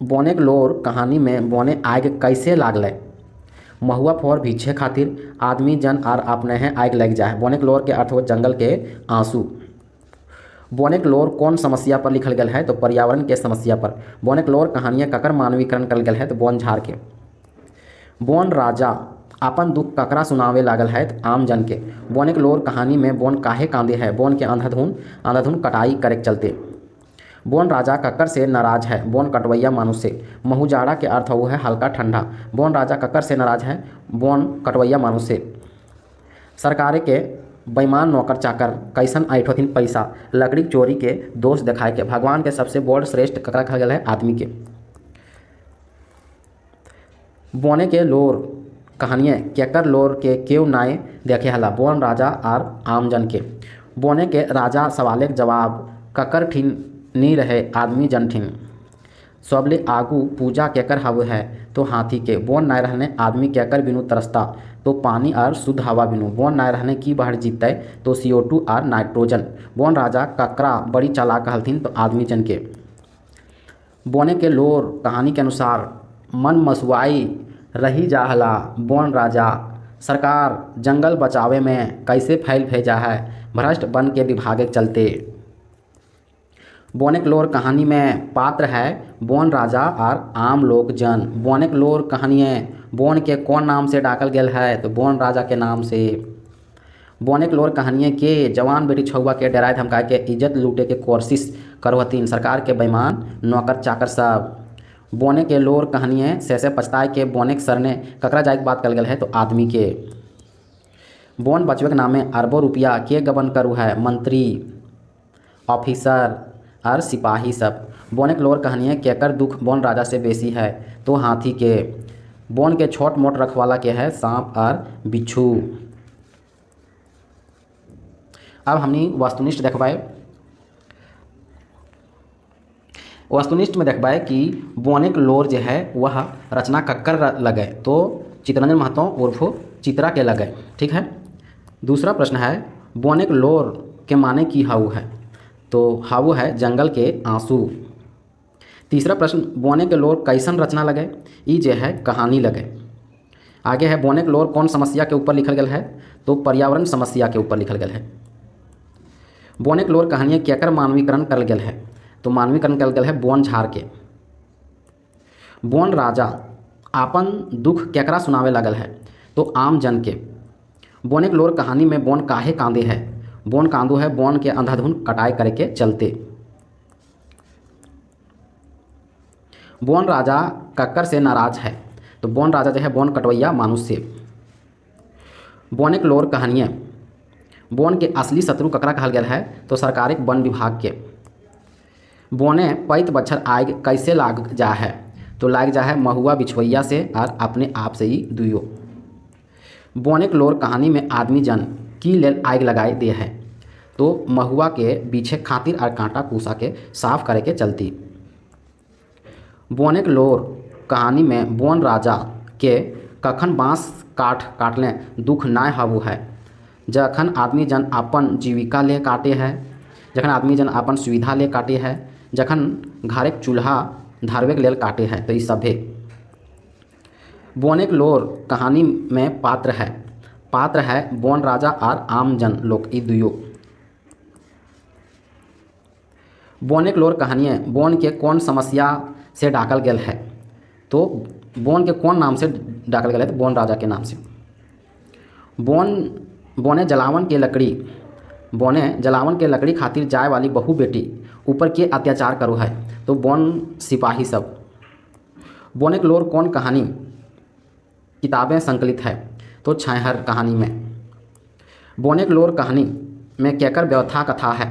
बोने के लोर कहानी में बोने आग कैसे लागल, महुआ फोर भीछे खातिर आदमी जन और अपने हैं आग लग जाए। बोने के लोर के अर्थ हो जंगल के आंसू। बोने के लोर कौन समस्या पर लिखल गल है, तो पर्यावरण के समस्या पर। बोने के लोर कहानियाँ ककर मानवीकरण कल गल है, तो बोन झाड़ के। बोन राजा अपन दुख ककरा सुनावे लागल है, तो आम जन के। बोने के लोर कहानी में बोन काहे कांदे है, बोन के अंधाधुन कटाई करे के चलते। बोन राजा कक्कर से नाराज है, बोन कटवैया मानुष से। महुजाड़ा के अर्थ वो है हल्का ठंडा। बोन राजा कक्कर से नाराज है, बोन कटवैया मानुष से। सरकारे के बेईमान नौकर चाकर कैसन ऐठोथिन पैसा, लकड़ी चोरी के दोष दिखाए के। भगवान के सबसे बड़ श्रेष्ठ ककरा कहल गया है, आदमी के। बोने के लोर कहानियाँ केकर लोर के क्यों नाय देखे हला, बोन राजा और आमजन के। बोने के राजा सवाले के जवाब ककर ठिन नहीं रहे, आदमी जन ठिन। सबले आगू पूजा केकर हव है, तो हाथी के। बोन नाय रहने आदमी केकर बिनु तरसता, तो पानी और शुद्ध हवा बिनु। बोन नाय रहने की बाहर जीतते, तो CO2 और नाइट्रोजन। बोन राजा ककरा बड़ी चालाक कहलथिन, तो आदमी जन के। बोने के लोर कहानी के अनुसार मन मसुआई रही जाहला, बोन राजा। सरकार जंगल बचावे में कैसे फैल भेजा है, भ्रष्ट वन के विभाग के चलते। बोने के लोर कहानी में पात्र है बोन राजा और आम लोग जन। बोने के लोर कहानियाँ बोन के कौन नाम से डाकल गेल है, तो बोन राजा के नाम से। बोने के लोर कहानियाँ के जवान बेटी छुआ के डराए धमकाए के इज्जत लूटे के कोशिश करवतीन सरकार के बेईमान नौकर चाकर सब। बोने के लोर कहानियाँ से पछताए के बोने के सरने ककरा जाए बात कल गल है, तो आदमी के। बोन बचवे के नामे अरबों रुपया के गबन करू है, मंत्री ऑफिसर और सिपाही सब। बोने के लोर कहानियाँ केकर दुख बोन राजा से बेसी है, तो हाथी के। बोन के छोट मोट रखवाला के है, सांप और बिच्छू। अब हमनी वस्तुनिष्ठ देखबाए। वस्तुनिष्ठ में देखबाए कि बोने के लोर जो है वह रचना कक्कर लगे, तो चितरंजन महतो उर्फ चित्रा के लगे। ठीक है। दूसरा प्रश्न है बोने के लोर के माने की हाउ है, तो हाउ है जंगल के आंसू। तीसरा प्रश्न बोने के लोर कैसन रचना लगे, ई जे है कहानी लगे। आगे है बोने के लोर कौन समस्या के ऊपर लिखल गया है, तो पर्यावरण समस्या के ऊपर लिखल गया है। बोने के लोर कहानियाँ केकर मानवीकरण करल गया है, तो मानवीकरण करल गया है बोन झाड़ के। बोन राजा आपन दुख केकरा सुनावे लगल है, तो आम जन के। बोने के लोर कहानी में बोन काहे कांदे है, बोन कांदू है बोन के अंधाधुन कटाई करे के चलते। बोन राजा कक्कर से नाराज है, तो बोन राजा जो है बोन कटवैया मानुष से। बोने के लोर कहानियाँ बोन के असली शत्रु ककरा कहल गया है, तो सरकारी वन विभाग के। बोने पैत बच्छर आग कैसे लाग जा है, तो लाग जा है महुआ बिछवैया से और अपने आप से ही दुइयो। बोनेक लोर कहानी में आदमी जन की लेल आग लगाए दे है, तो महुआ के पीछे खातिर और कांटा कूसा के साफ करे के चलती। बोनेक लोर कहानी में बोन राजा के कखन बाँस काटले दुख नाय हबू है, जखन आदमी जन अपन जीविका ले काटे है, जखन आदमी जन अपन सुविधा ले काटे है, जखन घरेक चूल्हा धारवे के लेल काटे है, तो ये सभे। बोनेक लोर कहानी में पात्र है बोन राजा और आम जन लोग ई दुयो। बोनेक लोर कहानी बोन के कौन समस्या से डाकल गेल है, तो बोन के कौन नाम से डाकल गेल है, तो बोन राजा के नाम से। बोने जलावन के लकड़ी खातिर जाए वाली बहु बेटी ऊपर के अत्याचार करो है, तो बोन सिपाही सब। बोनेक लोर कौन कहानी किताबें संकलित है, तो छाहर कहानी में। बोनेक लोर कहानी में केकर व्यवस्था कथा है,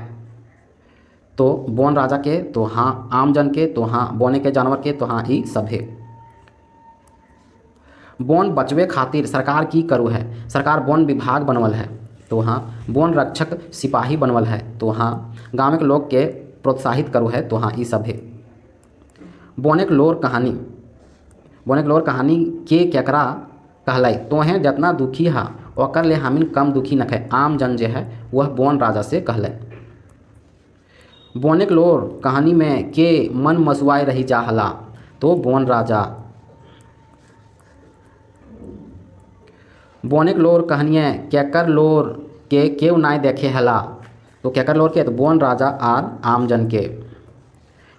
तो बोन राजा के, तो हाँ आम जन के, तो हाँ बोने के जानवर के, तो हाँ ई सभे। बोन बचवे खातिर सरकार की करू है, सरकार बोन विभाग बनवल है, तो हाँ बोन रक्षक सिपाही बनवल है, तो हाँ गाँव के लोग के प्रोत्साहित करू है, तो हाँ ई सभे। बोनेक लोर कहानी के केकरा कहलाई, तोहें जितना दुखी हा ओकर ले हमिन कम दुखी न है, आम जन जे है वह बोन राजा से कहले। बोनेक लोर कहानी में के मन मसुआए रही जा हला, तो बोन राजा। बोनेक लोर कहानियाँ केकर लोर के केव नाय देखे हला, तो केकर लोर के, तो बोन राजा और आम जन के।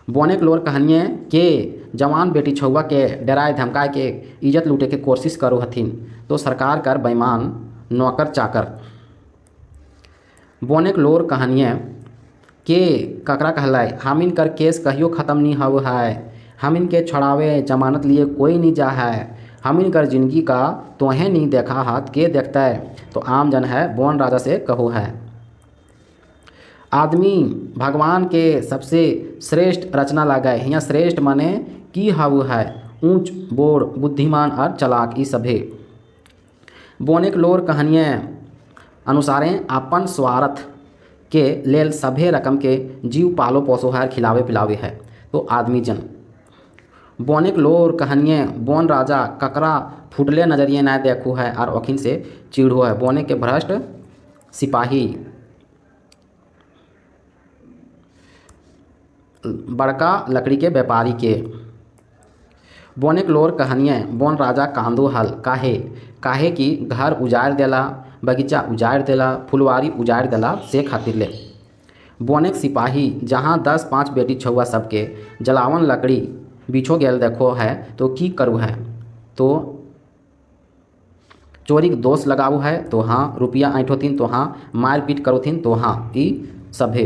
बोनेक लोर कहानियाँ के जवान बेटी छौआ के डराए धमकाए के इज्जत लूटे के कोशिश करो हथिन, तो सरकार कर बेईमान नौकर चाकर। बोनेक लोर कहानियाँ के ककरा कहलाए, हमिन कर केस कहियो ख़त्म नहीं हव है, हमिन के छड़ावे जमानत लिए कोई नहीं जा है, हमिन कर जिंदगी का तोहें नहीं देखा हाथ के देखता है, तो आम जन है बोन राजा से कहो है। आदमी भगवान के सबसे श्रेष्ठ रचना लगाए, यहाँ श्रेष्ठ माने की हव है, ऊंच बोर बुद्धिमान और चलाक ई सभे। बोनेक लोर कहानियाँ अनुसारे अपन स्वार्थ के लेल सभे रकम के जीव पालो पोसो है, खिलावे पिलावे है, तो आदमी जन। बोनेक लोर कहानियाँ बोन राजा ककरा फुटले नजरिए ना देखू है और ओखिन से चिढ़ो है, बोने के भ्रष्ट सिपाही। बड़का लकड़ी के व्यापारी के। बोनेक लोर कहानियाँ बोन राजा कांदो हल काहे कि घर उजाड़ देला, बगीचा उजाड़ देला, फुलवारी उजाड़ देला से खातिर ले। बोनेक सिपाही जहाँ 10-5 बेटी छौआ सबके जलावन लकड़ी बिछो गेल देखो है, तो की करू है, तो चोरी के दोष लगाऊ है, तो हाँ रुपया ऐंठोथिन, तो हाँ मार पीट करोथिन, तो हाँ ई सभे।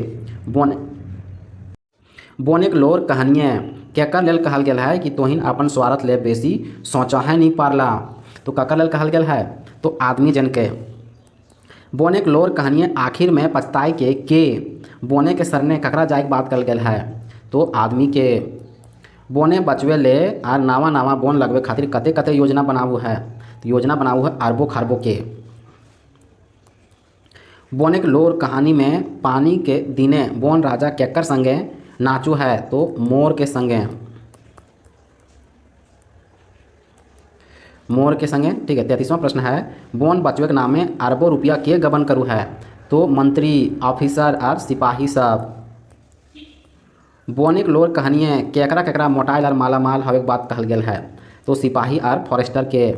बोनेक लोर कहानियाँ केकर लेल कहल गेल है कि तोहिन अपन स्वार्थ ले बेसी सोचा है नहीं पारला, तो ककर लेल कहल गेल है, तो आदमी जन के। बोनेक लोर कहानियाँ आखिर में पछताए के बोने के सरने ककरा जाए बात करल गेल है, तो आदमी के। बोने बचवे ले और नावा बोन लगवे खातिर कते योजना बनाऊ है, तो योजना बनाऊ है अरबों खरबों के। बोनेक लोर कहानी में पानी के दिने बोन राजा केकर संगे नाचू है, तो मोर के संगे। मोर के संगे, ठीक है। 33वां प्रश्न है, बोन बचवे के नामे अरबों रुपया के गबन करू है, तो मंत्री ऑफिसर और सिपाही सब। बोनेक लोर कहानियाँ केकरा मोटाइल और मालामाल हवे बात कहल गेल है, तो सिपाही और फॉरेस्टर के।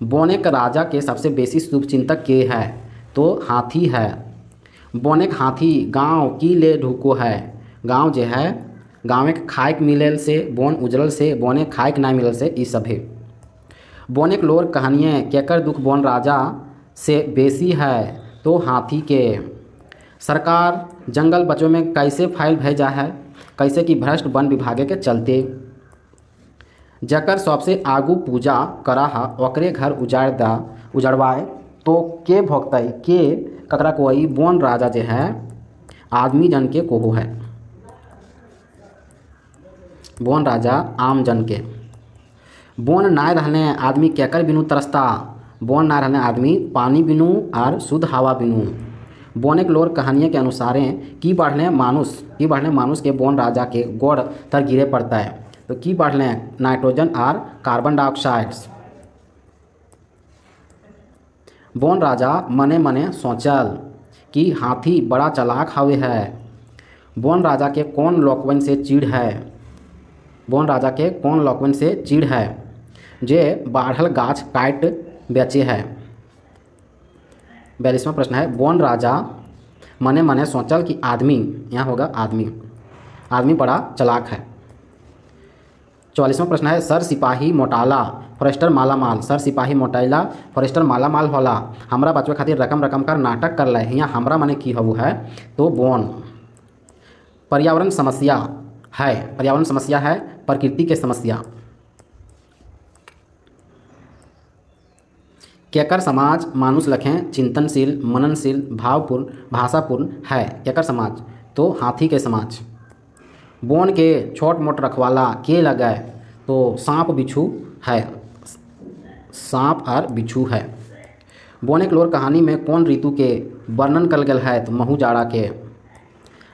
बोनेक राजा के सबसे बेसी शुभचिंतक के है, तो हाथी है। बोनेक हाथी गांव की ले ढुको है, गांव जे है गाँव के खाएक मिलल से बोन उजरल से बोने खाएक ना मिलल से ई सभे। बोनेक लोर कहानियाँ केकर दुख बोन राजा से बेसी है, तो हाथी के। सरकार जंगल बचवे में कैसे फाइल भेजा है, कैसे कि भ्रष्ट वन विभागे के चलते। जकर सबसे आगू पूजा करा हा ओकरे घर उजड़वाए, तो के भोगतई के ककरा कोई बोन राजा जे है आदमी जन के कोहो है, बोन राजा आम जन के। बोन नाय रहने आदमी केकर बिनु तरसता। बोन ना रहने आदमी पानी बिनु और शुद्ध हवा बिनु। बोनेक लोर कहानियों के अनुसारें की बढ़ने मानुष के बोन राजा के गोड़ तर गिरे पड़ता है। तो की बढ़ने नाइट्रोजन और कार्बन डाइऑक्साइड्स। बोन राजा मने मने सोचल कि हाथी बड़ा चालाक हवे है। बोन राजा के कौन लोकवन से चिढ़ है। बोन राजा के कौन लोकवन से चिढ़ है जे बाढ़ल गाछ काट बेचे है। 42वां प्रश्न है बोन राजा मने मने सोचल कि आदमी, यहाँ होगा आदमी बड़ा चालाक है। 44वां प्रश्न है सर सिपाही मोटाला फॉरेस्टर माला माल। सर सिपाही मोटाइला फॉरेस्टर माला माल होला। हमरा बचवे खातिर रकम रकम कर नाटक कर ले। यहाँ हमरा मने की हबू है तो बोन। पर्यावरण समस्या है प्रकृति के समस्या। केकर समाज मानुष लखें चिंतनशील मननशील भावपूर्ण भाषापूर्ण है। केकर समाज तो हाथी के समाज। बोन के छोट मोट रखवाला के लगाए तो सांप और बिच्छू है। बोनेक लोर कहानी में कौन ऋतु के वर्णन कल गया है तो महू जाड़ा के।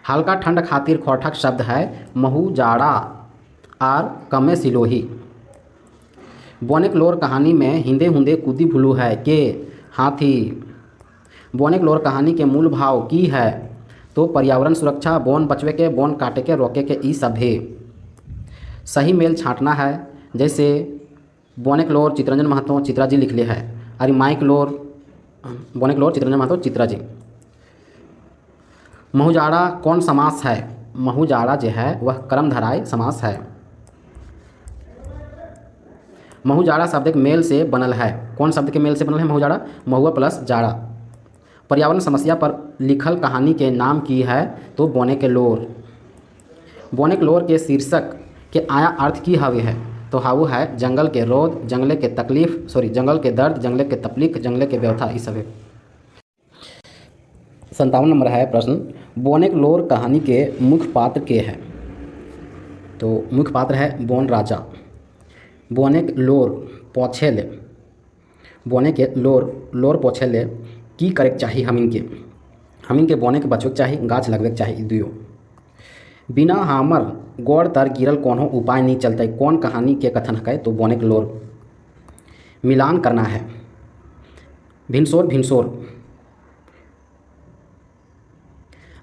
हल्का ठंड खातिर खोठक शब्द है महू जाड़ा और कमे सिलोही। बोनेक लोर कहानी में हिंदे हुंदे कूदी भुलू है के हाथी। बोनेक लोर कहानी के मूल भाव की है तो पर्यावरण सुरक्षा बोन बचवे के बोन काटे के रोके के ई सभे। सही मेल छाँटना है जैसे बोनेक लोर चितरंजन महतो चित्रा जी लिख ले है अरे माइक लोर बोनेक लोर चितरंजन महतो चित्रा जी। महूजाड़ा कौन समास है। महूजाड़ा जो है वह कर्मधारय समास है। महूजाड़ा शब्द एक मेल से बनल है। कौन शब्द के मेल से बनल है महूजाड़ा महुआ प्लस जाड़ा। पर्यावरण समस्या पर लिखल कहानी के नाम की है तो बोनेक लोर। बोनेक लोर के शीर्षक के आया अर्थ की हवे है तो हाउ है जंगल के रोध जंगले के जंगल के दर्द जंगले के तकलीफ जंगले के व्यथा ये सब है। 57 नंबर है प्रश्न बोनेक लोर कहानी के मुख्य पात्र के है तो मुख्य पात्र है बोन राजा। बोनेक लोर पोछेले बोने के लोर पोछेले की करे चाहिए हमिन के बोने के बचवे चाहिए गाछ लगवे चाहिए दुयो। बिना हामर गोड़ तर गिरल कोनो उपाय नहीं चलते कौन कहानी के कथन है तो बोनेक लोर। मिलान करना है भिनसोर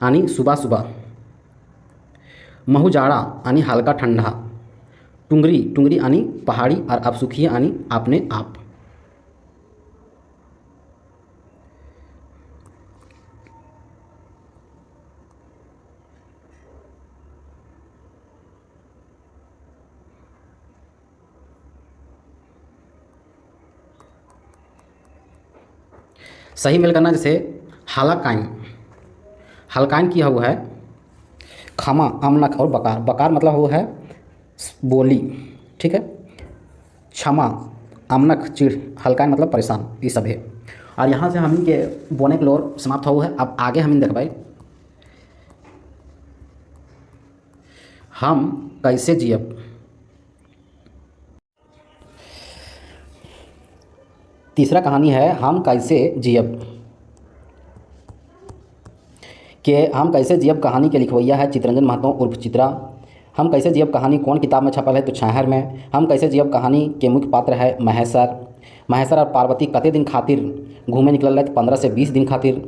आनी सुबह महूजाड़ा आनी हल्का ठंडा टुंगरी आनी पहाड़ी और अपसुखी आनी अपने आप। सही मेल करना जैसे हलकाइन की हुआ है खमा अमनक और बकार मतलब वो है बोली ठीक है। क्षमा अमनक चिड़ हलकाइन मतलब परेशान ये सब है। और यहाँ से हम के बोनेक लोर समाप्त हुआ है। अब आगे हम देख भाई हम कैसे जियब। तीसरा कहानी है हम कैसे जियब कहानी के लिखवैया है चितरंजन महतो उर्फ चित्रा। हम कैसे जियब कहानी कौन किताब में छपल है तो छाहर में। हम कैसे जियब कहानी के मुख्य पात्र है महेश्वर और पार्वती कते दिन खातिर घूमे निकल तो 15 से 20 दिन खातिर।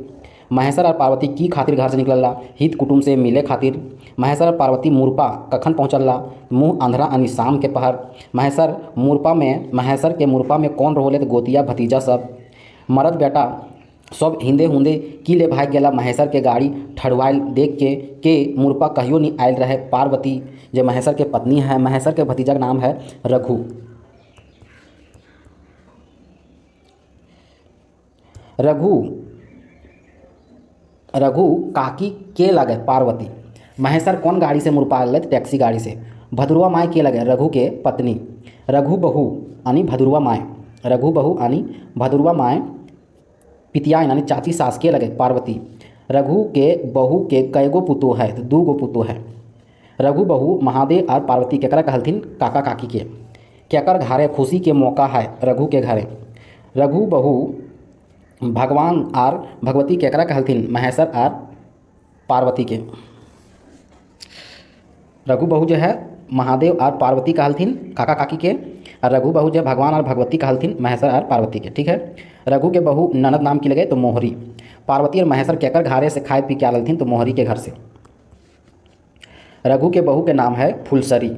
महेश्वर और पार्वती की खातिर घर से निकल हित कुटुंब से मिले खातिर। महेश्वर और पार्वती मूरपा कखन पहुँचल मुँह अंधरा यानी शाम के पहर। महेश्वर के मूरपा में कौन रहोले तो गोतिया भतीजा सब। मरद बेटा सब हिंदे हुंदे की ले भाग गया। महेश्वर के गाड़ी ठड़वाइल देख के मूरपा कहियो नहीं आयल रहे। पार्वती जो महेश्वर के पत्नी है महेश्वर के भतीजा का नाम है रघु काकी के लगे पार्वती। महेश्वर कौन गाड़ी से मूरपा आयल टैक्सी गाड़ी से। भदुरवा माय के लगे रघु के पत्नी। रघु बहू यानी भदुरवा माय पितिया यानी चाची सास के लगे पार्वती। रघु के बहू के कईगो पुतो है तो 2 गो पुतो है। रघु बहू महादेव और पार्वती केकरा कहलथिन काका काकी के। केकर घरे खुशी के मौका है रघु के घरे। रघु बहू भगवान आर भगवती केकरा कहलथिन महेश्वर आर पार्वती के। रघु बहू जो है महादेव और पार्वती कहलथिन काका काकी के, और रघु बहू जो भगवान और भगवती कहलथिन महेश्वर और पार्वती के। ठीक है। रघु के बहू ननद नाम की लगे तो मोहरी। पार्वती और महेश्वर केकर घरे से खाए पी के आलथिन तो मोहरी के घर से। रघु के बहू के नाम है फुलसरी।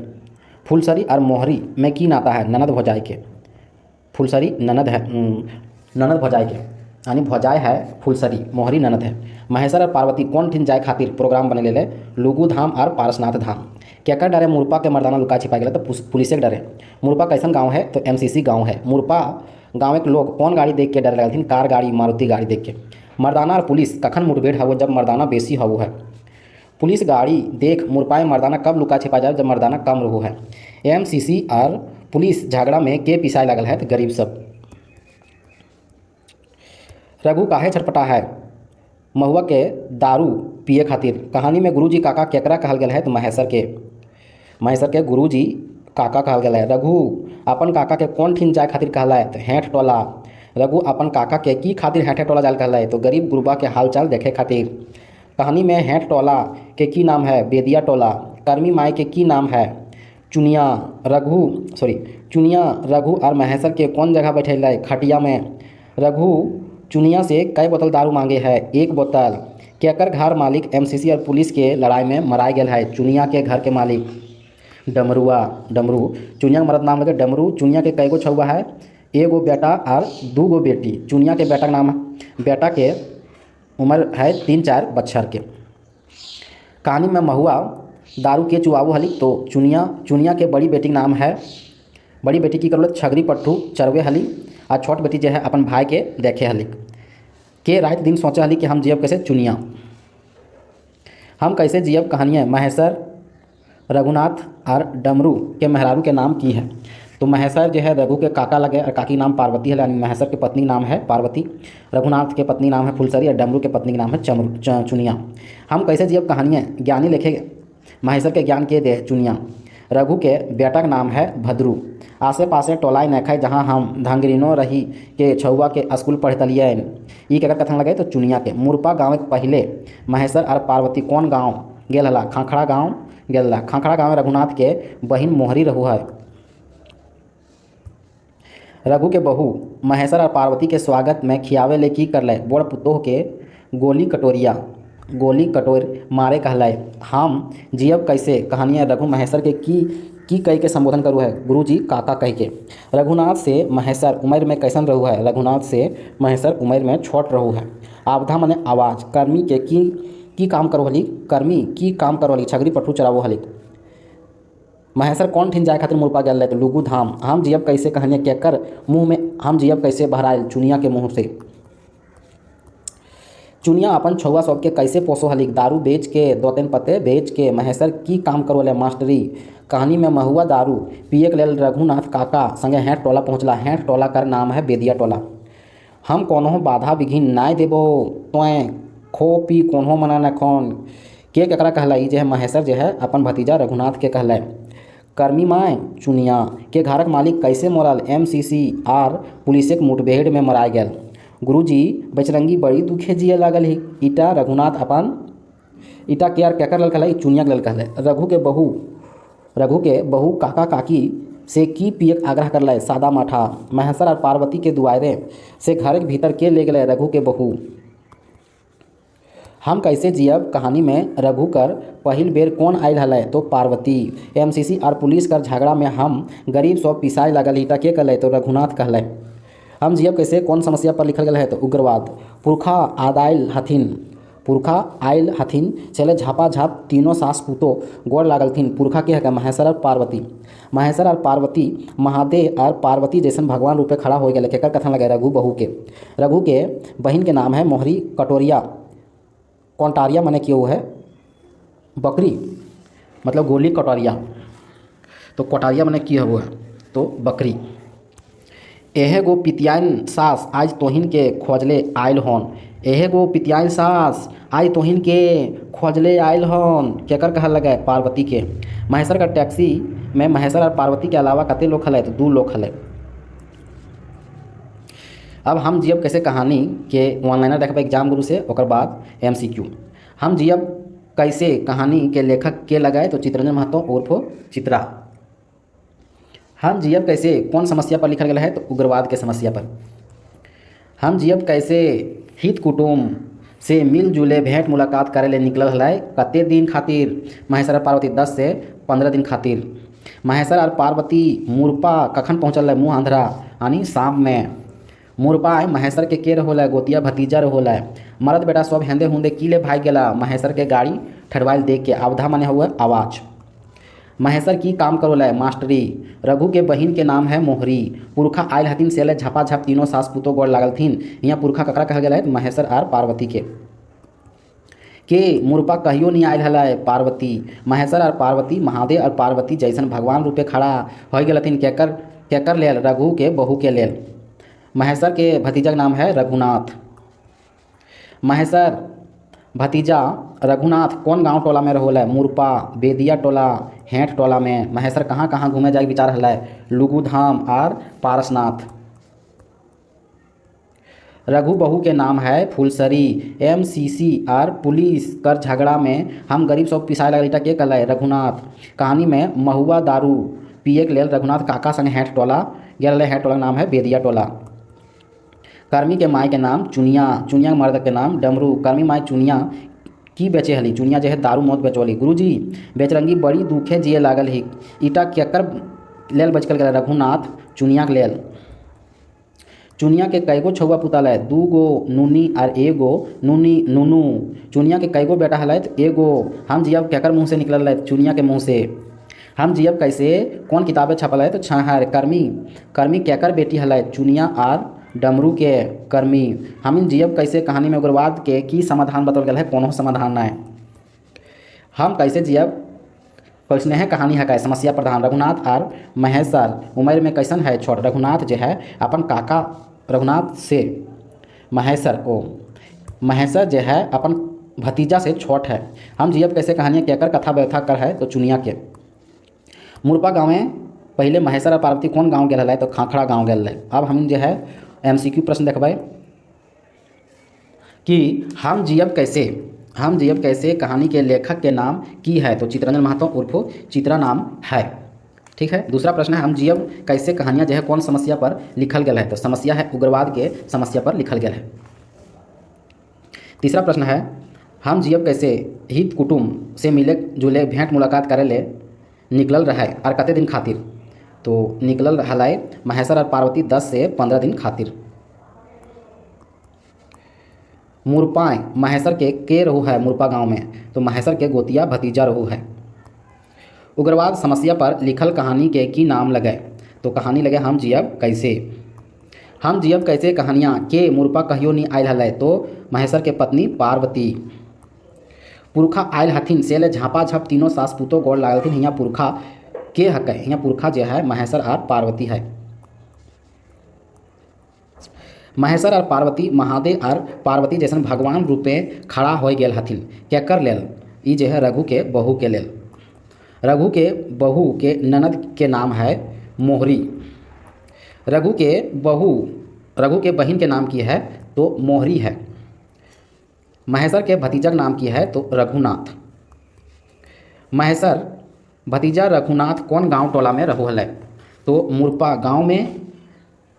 फुलसरी और मोहरी में की नाता है ननद भौजाई के। फुलसरी ननद है ननद भौजाई के, यानी भौजाई है फुलसरी, मोहरी ननद है। महेश्वर और पार्वती कौन ठिन जाए खातिर प्रोग्राम बने ले लुगू धाम और पारसनाथ धाम। केकर डरे मुरपा के मर्दाना लुका छिपा गया तो पुलिस के डरे। मुरपा कैसन गांव है तो एमसीसी गांव है। मुरपा गाँव के लोग कौन गाड़ी देख के डर लगथिन, कार गाड़ी मारुति गाड़ी देख के। मर्दाना और पुलिस कखन मुठभेड़ हवो जब मर्दाना बेसी हवो है। पुलिस गाड़ी देख मुरपाए मर्दाना कब लुका छिपा जाए जब मर्दाना कम रहो है। एमसीसी और पुलिस झगड़ा में के पिसाए लगल है तो गरीब सब। रघु काहे छटपटा है महुआ के दारू पिए खातिर। कहानी में गुरुजी काका केकरा कहल गया है तो महेश्वर के गुरुजी काका कहल गया है। रघु अपन काका के कौन ठिन जाए खातिर कहला है तो हेठ टोला। रघु अपन काका के की खातिर हेठे टोला जाल कहला है तो गरीब गुरबा के हालचाल देखे खातिर। कहानी में हेठ टोला के की नाम है बेदिया टोला। कर्मी माई के की नाम है चुनिया। चुनिया रघु और महेश्वर के कौन जगह बैठे है खटिया में। रघु चुनिया से कई बोतल दारू मांगे है, एक बोतल। केकर घर मालिक एमसीसी और पुलिस के लड़ाई में मराए गया है चुनिया के घर के मालिक डमरू। चुनिया का मरद नाम लगे डमरू। चुनिया के कई गो छुआ है, एगो बेटा और 2 गो बेटी। चुनिया के बेटा का नाम बेटा के उम्र है 3-4 बच्चर के। कहानी में महुआ दारू के चुआवो हलिक तो चुनिया के बड़ी बेटी का नाम है, बड़ी बेटी की करल छगरी पट्टू चरवे हली और छोट बेटी जो है अपन भाई के देखे हलिक। के रात दिन सोचे हली कि हम जियब कैसे चुनिया, हम कैसे जियब। कहानी है महेश्वर रघुनाथ और डमरू के मेहरारू के नाम की है तो महेश्वर जो है रघु के काका लगे और काकी नाम पार्वती है, यानी महेश्वर की पत्नी नाम है पार्वती, रघुनाथ के पत्नी नाम है फुलसरी और डमरू के पत्नी का नाम है चुनिया। हम कैसे जियब कहानी है ज्ञानी लिखे महेश्वर के ज्ञान के दे चुनिया। रघु के बेटा का नाम है भद्रू। आसे पासे टोलाई नखाए जहाँ हम धंगरीनो रही के छुआ के स्कूल पढ़तलिए ई केकर कथन लगे तो चुनिया के। मुरपा गाँव के पहले महेश्वर और पार्वती कौन गाँव गेल हला खाखड़ा गाँव गेल। खाखड़ा गाँव रघुनाथ के बहिन मोहरी रहू है। रघु के बहू महेश्वर और पार्वती के स्वागत में खियावे ले की कर ले बड़ पुतोह के गोली कटोर मारे कहला है। हम जियब कैसे कहानी है रघु महेश्वर के की कह के संबोधन करू है गुरुजी काका कह के। रघुनाथ से महेश्वर उम्र में कैसन रहू है, रघुनाथ से महेश्वर उम्र में छोट रहू है। आवधा मने आवाज़। कर्मी के की काम करो हली, कर्मी की काम करो हली छगरी पट्टू चरावो हली। महेश्वर कौन ठिन जाए खातिर मुरपा गया तो लुगू धाम। हम जियब कैसे कहानी केकर मुँह में हम जियब कैसे बहराए चुनिया के मुँह से। चुनिया अपन छुआ सब के कैसे पोसो हलिक दारू बेच के 2-3 पत्ते बेच के। महेश्वर की काम करो ले मास्टरी। कहानी में महुआ दारू पिए के लेल रघुनाथ काका संगे हेठ टोला पहुँचला। हेठ टोला कर नाम है बेदिया टोला। हम कोनो बाधा विघिन नाय देबो तोय खो पी कोनो मना न खोन के केकरा कहला ई जे है महेश्वर जो है अपन भतीजा रघुनाथ के कहला। कर्मी माय चुनिया के घरक मालिक कैसे मोरल एमसीसी आर पुलिस के मुठभेड़ में मराए गया। गुरुजी बजरंगी बड़ी दुखे जिए लागल ही। ईटा रघुनाथ अपन ईटा के आर केकर लल कहला चुनिया के लल कहला। रघु के बहू काका काकी से की पिए आग्रह करल सादा माठा। महेश्वर और पार्वती के दुआरे से घर के भीतर के ले गए रघु के बहू। हम कैसे जियब कहानी में रघु कर पहिल बेर कौन आयल हल तो पार्वती। एमसीसी और पुलिस कर झगड़ा में हम गरीब सब पिसाए लगल ईटा के कहल तो रघुनाथ कहल। हम जियब कैसे कौन समस्या पर लिखल गया है तो उग्रवाद। पुरखा आयल हथिन चले झापा झाप तीनों सास पुतो गोड़ लागलथिन। पुरखा के है महेश्वर और पार्वती महादेव और पार्वती जैसन भगवान रूपे खड़ा हो गए। केकर कथन लगे रघु बहू के। रघु के बहन के नाम है मोहरी कटोरिया माने क्यों है बकरी मतलब गोली कटोरिया तो कटारिया माने की है तो बकरी। एहे गो पितियान सास आज तोहिन के खोजले आयल हन। एहे गो पितियान सास आज तोहिन के खोजले आयल हन केकर कहल लगे पार्वती के। महेश्वर का टैक्सी में महेश्वर और पार्वती के अलावा कते लोग हलै तो 2 लोग हलै। अब हम जियब कैसे कहानी के वन लाइनर देखब एग्जाम गुरु से, ओकर बाद MCQ। हम जियब कैसे कहानी के लेखक के लगाए तो चितरंजन महतो उर्फ चित्रा। हम जियब कैसे कौन समस्या पर लिखल गया है तो उग्रवाद के समस्या पर। हम जियब कैसे हित कुटुम्ब से मिलजुले भेंट मुलाकात करे ले निकलल हलै कते दिन खातिर महेश्वर और पार्वती 10 से 15 दिन खातिर। महेश्वर और पार्वती मुरपा कखन पहुँचल है मुँह अंधरा यानी शाम में। मुरपा महेश्वर के रहोला गोतिया भतीजा रहोला। मरद बेटा सब हेंदे हुंदे किले भाग गेला महेश्वर के गाड़ी ठड़वाइल देख के। आवधा माने हुआ आवाज़। महेश्वर की काम करोला मास्टरी। रघु के बहिन के नाम है मोहरी। पुरखा आयल हथिन से झपाझप तीनों सास पुतो गोड़ लागलथिन। यहाँ पुरखा ककरा कहा गया है महेश्वर और पार्वती के मुरपा कहियो नहीं आयल हलै पार्वती। महेश्वर और पार्वती महादेव और पार्वती जैसन भगवान रूपे खड़ा हो गलथिन केकर लेल रघु के बहू के लेल। महेश्वर के भतीजा का नाम है रघुनाथ। महेश्वर भतीजा रघुनाथ कौन गांव टोला में रहोला मुरपा बेदिया टोला हेंठ टोला में। महेश्वर कहाँ कहाँ घूमे जाए विचार हलै लुगुधाम और पारसनाथ। रघु बहू के नाम है फुलसरी। MCC और पुलिस कर झगड़ा में हम गरीब सब पिसाए लगल के कहल रघुनाथ। कहानी में महुआ दारू पिए के लेल रघुनाथ काका संग हेंठ टोला गया। हेंठ टोला नाम है बेदिया टोला। कर्मी के माई के नाम चुनिया। चुनिया मर्द के नाम डमरू। कर्मी माई चुनिया की बेचे हली चुनिया जो है दारू मौत बेचोली। गुरुजी बेचरंगी बड़ी दुखे जिए लागल ही ईटा केकर लेल बचकल गया रघुनाथ चुनिया के लेल। चुनिया के कईगो छौआ पुतल है 2 गो नूनी और 1 गो नूनू। चुनिया के कईगो बेटा हलै तो 1 गो। हम जियब केकर मुँह से निकलल है चुनिया के मुँह से। हम जियब कैसे कौन किताबें छपल है तो छाहर। कर्मी केकर बेटी हलै चुनिया और डमरू के कर्मी। हम जियब कैसे कहानी में उग्रवाद के की समाधान बतल गया है कोनो समाधान नहीं। हम कैसे जियब कैसने है कहानी है कैसे समस्या प्रधान। रघुनाथ और महेश्वर उम्र में कैसन है छोट। रघुनाथ जो है अपन काका रघुनाथ से महेश्वर जो है अपन भतीजा से छोट है। हम जियब कैसे कहानियाँ केकर कथा व्यथा कर है तो चुनिया के। मुरपा गाँव में पहले महेश्वर और पार्वती कौन गाँव गया है तो खाखड़ा गाँव गया। अब हम जो है MCQ प्रश्न देखबै कि हम जियब कैसे कहानी के लेखक के नाम की है तो चितरंजन महतो उर्फ चित्रा नाम है। ठीक है। दूसरा प्रश्न है हम जियब कैसे कहानियाँ जो है कौन समस्या पर लिखल गया है तो समस्या है उग्रवाद के समस्या पर लिखल गया है। तीसरा प्रश्न है हम जियब कैसे हित कुटुम्ब से मिले जुले भेंट मुलाकात करे ले निकलल रहे और कते दिन खातिर तो निकलल हलै महेश्वर और पार्वती 10 से 15 दिन खातिर। मुरपाएँ महेश्वर के रहू है मुरपा गांव में तो महेश्वर के गोतिया भतीजा रहू है। उग्रवाद समस्या पर लिखल कहानी के की नाम लगे तो कहानी लगे हम जियब कैसे कहानियाँ के मुरपा कहियो नहीं आयल हलै तो महेश्वर के पत्नी पार्वती। पुरखा आयल हथिन से ले झापा झप तीनों सास पुतो गोड़ लागलथिन। यहाँ पुरखा के हक है यहाँ पुरखा जो है महेश्वर और पार्वती है। महेश्वर और पार्वती महादेव और पार्वती जैसन भगवान रूपे खड़ा हो गए हथिन केकर लेल ई जो है रघु के बहू के लेल। रघु के बहू के ननद के नाम है मोहरी। रघु के बहिन के नाम की है तो मोहरी है। महेश्वर के भतीजा का नाम की है तो रघुनाथ। महेश्वर भतीजा रघुनाथ कौन गांव टोला में रहू हलै तो मुरपा गांव में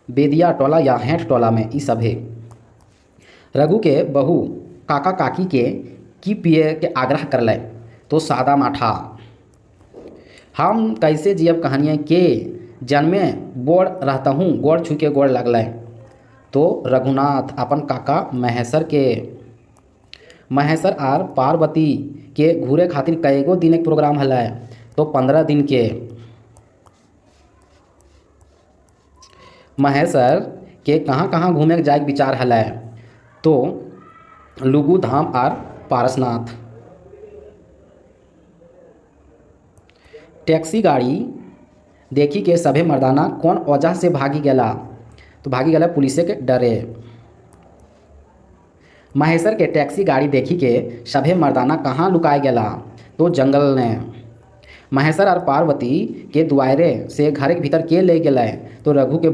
बेदिया टोला या हेंठ टोला में ई सब है। रघु के बहू काका काकी के की पिए के आग्रह करलै तो सादा माठा। हम कैसे जियब कहानियाँ के जन्मे बोड़ रहता हूँ गोड़ छू के गोड़ लगल तो रघुनाथ अपन काका महेश्वर और पार्वती के घूरे खातिर कईगो दिन एक प्रोग्राम हलै तो 15 दिन के। महेश्वर के कहाँ कहाँ घूमे जाए विचार हलै तो लुगुधाम और पारसनाथ। टैक्सी गाड़ी देखी के सभे मर्दाना कौन वजह से भागी गला तो भागी गला पुलिस के डरे। महेश्वर के टैक्सी गाड़ी देखी के सभे मर्दाना कहाँ लुकाए गला तो जंगल ने। महेश्वर और पार्वती के दुआरे से घर के भीतर के ले गए तो रघु के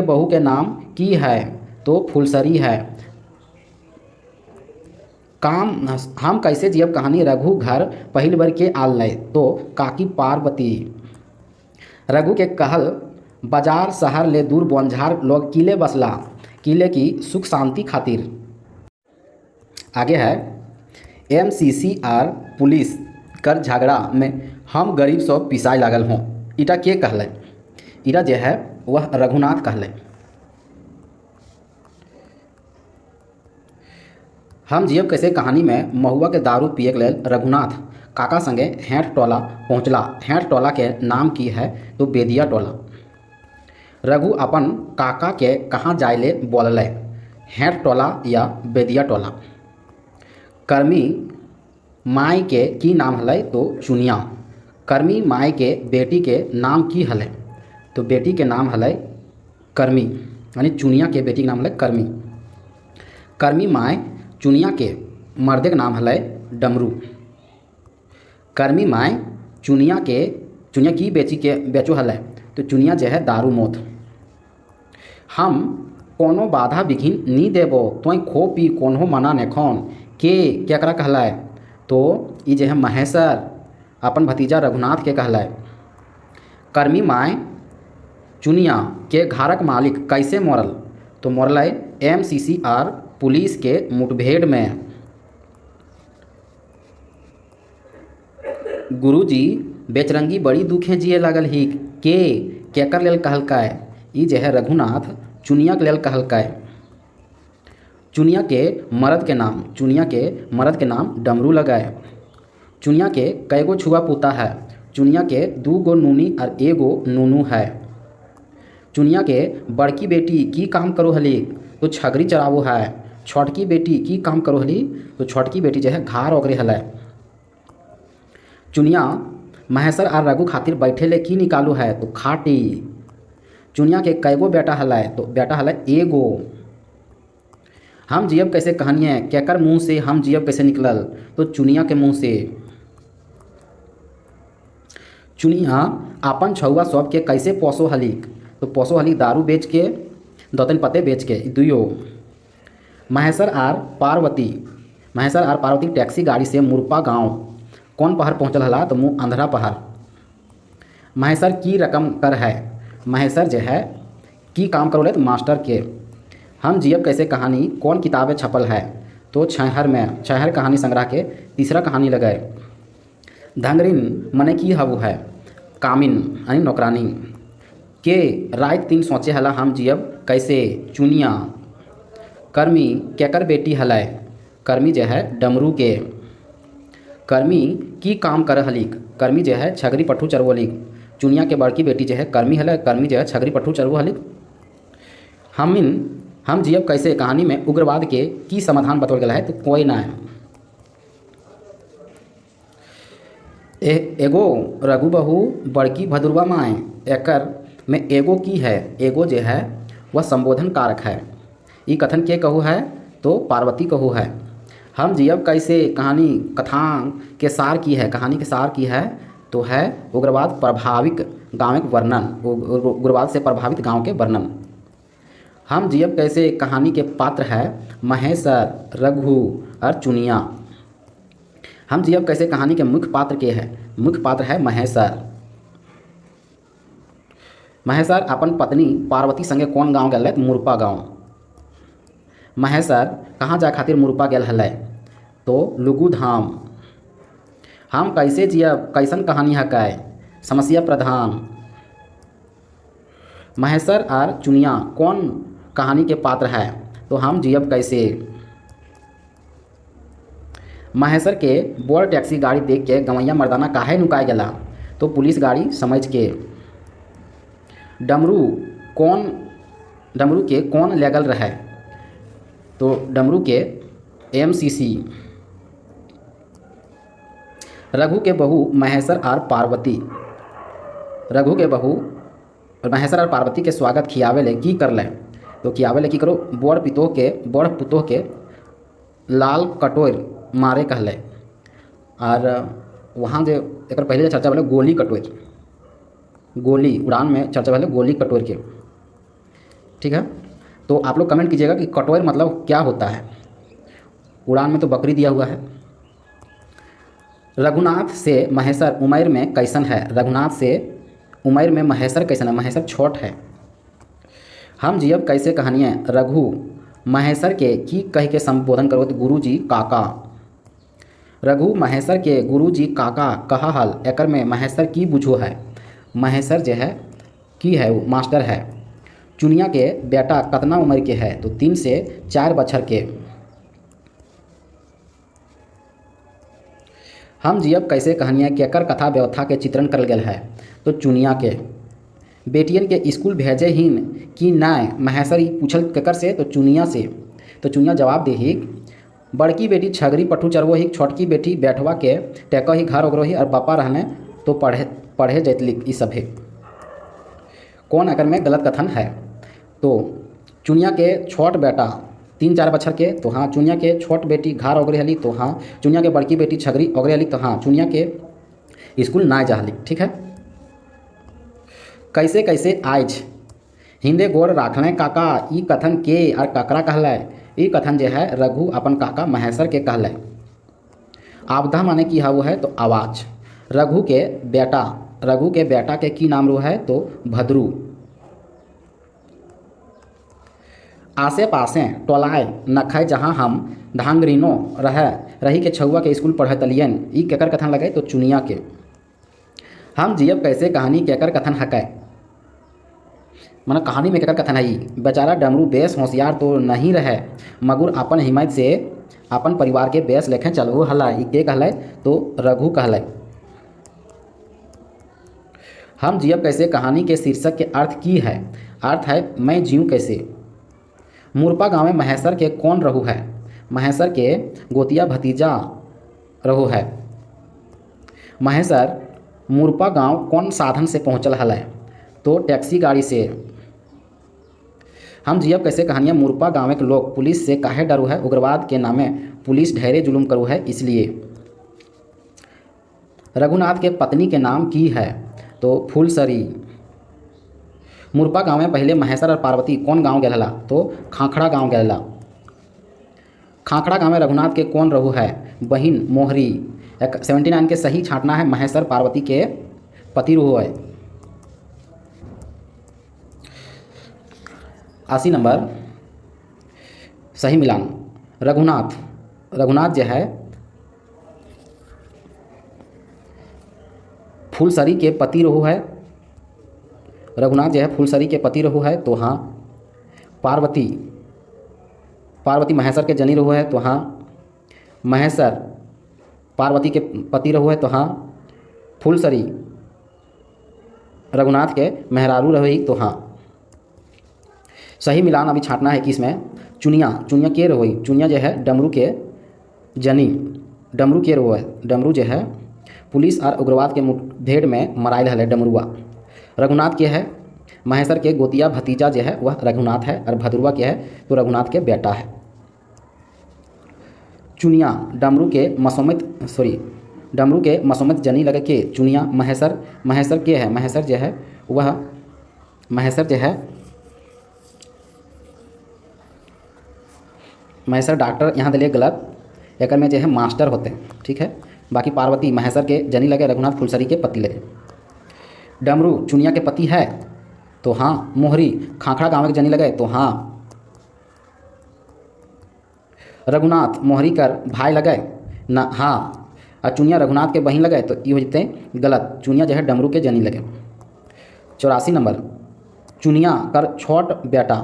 बहू के नाम की है तो फुलसरी है। काम हम कैसे जियब कहानी रघु घर पहिल बार के आल लय तो काकी पार्वती। रघु के कहल बाजार शहर ले दूर बोनझार लोग किले बसला किले की सुख शांति खातिर। आगे है MCCR पुलिस कर झगड़ा में हम गरीब सब पिसाई लागल हों। इटा के कहल इटा जो है वह रघुनाथ कहल। हम जियब कैसे कहानी में महुआ के दारू पिए के लेल रघुनाथ काका संगे हेठ टोला पहुँचला। हेठ टोला के नाम की है तो बेदिया टोला। रघु अपन काका के कहाँ जाए ले बोलल हेठ टोला या बेदिया टोला। कर्मी माई के की नाम हलै तो चुनिया। कर्मी माई के बेटी के नाम की हलै तो बेटी के नाम हलै कर्मी यानी चुनिया के बेटी के नाम हलै कर्मी। कर्मी माई चुनिया के मर्दे के नाम हलै डमरू। कर्मी माई चुनिया की बेचो हलै तो चुनिया जो है दारू मोथ। हम कोनो बाधा बिघिन नी देबो तोय खो पी कोनो मना नेखोन के केकरा कहलै तो ये जो है महेश्वर अपन भतीजा रघुनाथ के कहलै। कर्मी माई चुनिया के घरक मालिक कैसे मरल तो मरल MCCR पुलिस के मुठभेड़ में। गुरुजी बेचरंगी बड़ी दुखे जिए लागल ही के केकर लेल कहलकै ई जे है रघुनाथ चुनिया के लेल कहलकै। चुनिया के मर्द के नाम डमरू लगाए। चुनिया के कईगो छुआ पुता है। चुनिया के 2 गो नूनी और 1 गो नूनू है। चुनिया के बड़की बेटी की काम करो हली तो छगरी चरावो है। छोटकी बेटी की काम करो हली तो छोटकी बेटी जो है घार ओगरे हलै। चुनिया महेश्वर और रघु खातिर बैठे ले की निकालू है तो खाटी। चुनिया के कईगो बेटा हलै तो बेटा हलै 1 गो। हम जियब कैसे कहानी है केकर मुँह से हम जियब कैसे निकलल तो चुनिया के मुँह से। चुनिया अपन छुआ सब के कैसे पोसो हलिक तो पोसो हलिक दारू बेच के दौतन पते बेच के दुयो। महेश्वर और पार्वती टैक्सी गाड़ी से मुरपा गांव कौन पहाड़ पहुँचल हला तो मुँह अंधरा पहाड़। महेश्वर की रकम कर है महेश्वर जो है की काम करो ले तो मास्टर के। हम जियब कैसे कहानी कौन किताबें छपल है तो छैहर कहानी संग्रह के तीसरा कहानी लगाए। धंगरिन मने की हबू है कामिन यानी नौकरानी के रात 3 सोचे हला हम जियब कैसे चुनिया। कर्मी केकर बेटी हलै कर्मी जो है डमरू के। कर्मी की काम कर हलिक कर्मी जो है छगरी पट्ठू चरवो हलिक। चुनिया के बड़की बेटी जो है कर्मी हलै कर्मी जो है छगरी पट्ठू चरवो हलिक। हम जियब कैसे कहानी में उग्रवाद के की समाधान बतौल गया है तो कोई ना है। एगो रघु बहू बड़की भदुरवा माए एकर में एगो की है एगो जो है वह संबोधन कारक है। ये कथन के कहू है तो पार्वती कहू है। हम जियब कैसे कहानी कथांग के सार की है कहानी के सार की है तो है उग्रवाद प्रभावित गाँव के वर्णन उग्रवाद से प्रभावित गाँव के वर्णन। हम जियब कैसे कहानी के पात्र है महेश्वर रघु और चुनिया। हम जियब कैसे कहानी के मुख्य पात्र है महेश्वर अपन पत्नी पार्वती संगे कौन गांव गए मुरपा गांव। महेश्वर कहाँ जा खातिर मुरपा गेल हलै तो लुगु धाम। हम कैसे जियब कैसन कहानी है कै समस्या प्रधान। महेश्वर और चुनिया कौन कहानी के पात्र है तो हम जियब कैसे। महेश्वर के बोर टैक्सी गाड़ी देख के गवैया मर्दाना काहे नुकाए गला तो पुलिस गाड़ी समझ के। डमरू के कौन लेगल रहे तो डमरू के MCC। रघु के बहू महेश्वर और पार्वती के स्वागत खियावे ले की कर ले तो खियावे ले की करो बड़ पुतोह के लाल कटोर मारे कहले और वहाँ जो एक पहले चर्चा भले गोली कटोर, गोली उड़ान में चर्चा भले गोली कटोर के। ठीक है, तो आप लोग कमेंट कीजिएगा कि कटोर मतलब क्या होता है। उड़ान में तो बकरी दिया हुआ है। रघुनाथ से महेसर उमैर में कैसन है। रघुनाथ से उमैर में महेसर कैसन है। महेसर छोट है। हम जियब कैसे कहानियाँ रघु महेसर के की कह के संबोधन करो तो गुरु जी काका। रघु महेसर के गुरु जी काका कहा हल एकर में महेसर की बुझो है। महेसर जो है की है वो मास्टर है। चुनिया के बेटा कतना उम्र के है तो 3 से 4 बछर के। हम जियब कैसे कहानियाँ केकर कथा व्यवस्था के चित्रण करल गेल है तो चुनिया के। बेटियन के स्कूल भेजे हिन कि नाय महेसर ही पूछल केकर से तो चुनिया से। तो चुनिया जवाब दे ही बड़की बेटी छगरी पट्टू चरवो ही, छोटकी बेटी बैठवा के टेको ही घर ओगरो ही और पापा रहने तो पढ़े जैतली ई सभे। कौन अगर में गलत कथन है तो चुनिया के छोट बेटा 3-4 बछर के तो हाँ। चुनिया के छोट बेटी घर ओगरे हली तो हाँ। चुनिया के बड़की बेटी छगरी ओगरे हली तो हाँ। चुनिया के स्कूल ना जाहली। ठीक है, कैसे कैसे आयज हिंदे गोड़ राखलें काका ई कथन के और ककरा कहलै। ई कथन जो है रघु अपन काका महेसर के कहलै। आपदा माने की है वो है तो आवाज। रघु के बेटा के की नाम रो है तो भद्रू। आसे पासे टोलाए नखाए जहाँ हम धांगरीनो रही के छुआ के स्कूल पढ़े तलियन ई केकर कथन लगे तो चुनिया के। हम जियब कैसे कहानी केकर कथन हकै माना कहानी में केकर कथन है। बेचारा डमरू बेस होशियार तो नहीं रहे मगर अपन हिम्मत से अपन परिवार के बेस लेखे चलू हला। ई के कहलै तो रघु कहलै। हम जियब कैसे कहानी के शीर्षक के अर्थ की है। अर्थ है मैं जीऊँ कैसे। मुरपा गाँव में महेसर के कौन रहू है। महेसर के गोतिया भतीजा रहू है। महेसर मुरपा गांव कौन साधन से पहुंचल हल तो टैक्सी गाड़ी से। हम जियब कैसे कहानियाँ मुरपा गाँव के लोग पुलिस से काहे डरू है। उग्रवाद के नामे पुलिस ढेरे जुलूम करू है इसलिए। रघुनाथ के पत्नी के नाम की है तो फूलसरी। मुरपा गाँव में पहले महेसर और पार्वती कौन गाँव गेल हला तो खाखड़ा गाँव गेला। खाखड़ा गाँव में रघुनाथ के कौन रहू है बहिन मोहरी। 79 के सही छांटना है। महेसर पार्वती के पति रहू है। 80 नंबर सही मिलान। रघुनाथ जो है फूलसरी के पति रहू है। रघुनाथ जो है फूलसरी के पति रहू है तो हाँ। पार्वती महेसर के जनी रहू है तो हाँ। महेसर पार्वती के पति रहू है तो हाँ। फूलसरी रघुनाथ के मेहरारू रही तो हाँ। सही मिलान अभी छांटना है कि इसमें चुनिया के रहोई। चुनिया जो है डमरू के जनी। डमरू के रहो है। डमरू जो है पुलिस और उग्रवाद के मुठभेड़ में मराइल है डमरुआ। रघुनाथ के है महेसर के गोतिया भतीजा जो है वह रघुनाथ है और भद्रुआ के है तो रघुनाथ के बेटा है। चुनिया डमरू के मसोमत जनी लगे के चुनिया महेसर के है। महेसर जो है महेसर डॉक्टर यहाँ दिले गलत। एक में जो है मास्टर होते हैं। ठीक है, बाकी पार्वती महेसर के जनी लगे रघुनाथ फुलसरी के पति लगे। डमरू चुनिया के पति है तो हाँ। मोहरी खाखड़ा गाँव के जनी लगे तो हाँ। रघुनाथ मोहरी कर भाई लगे ना हाँ। और चुनिया रघुनाथ के बहन लगे तो ये हो जते गलत। चुनिया जो है डमरू के जनी लगे। 84 नंबर चुनिया कर छोट बेटा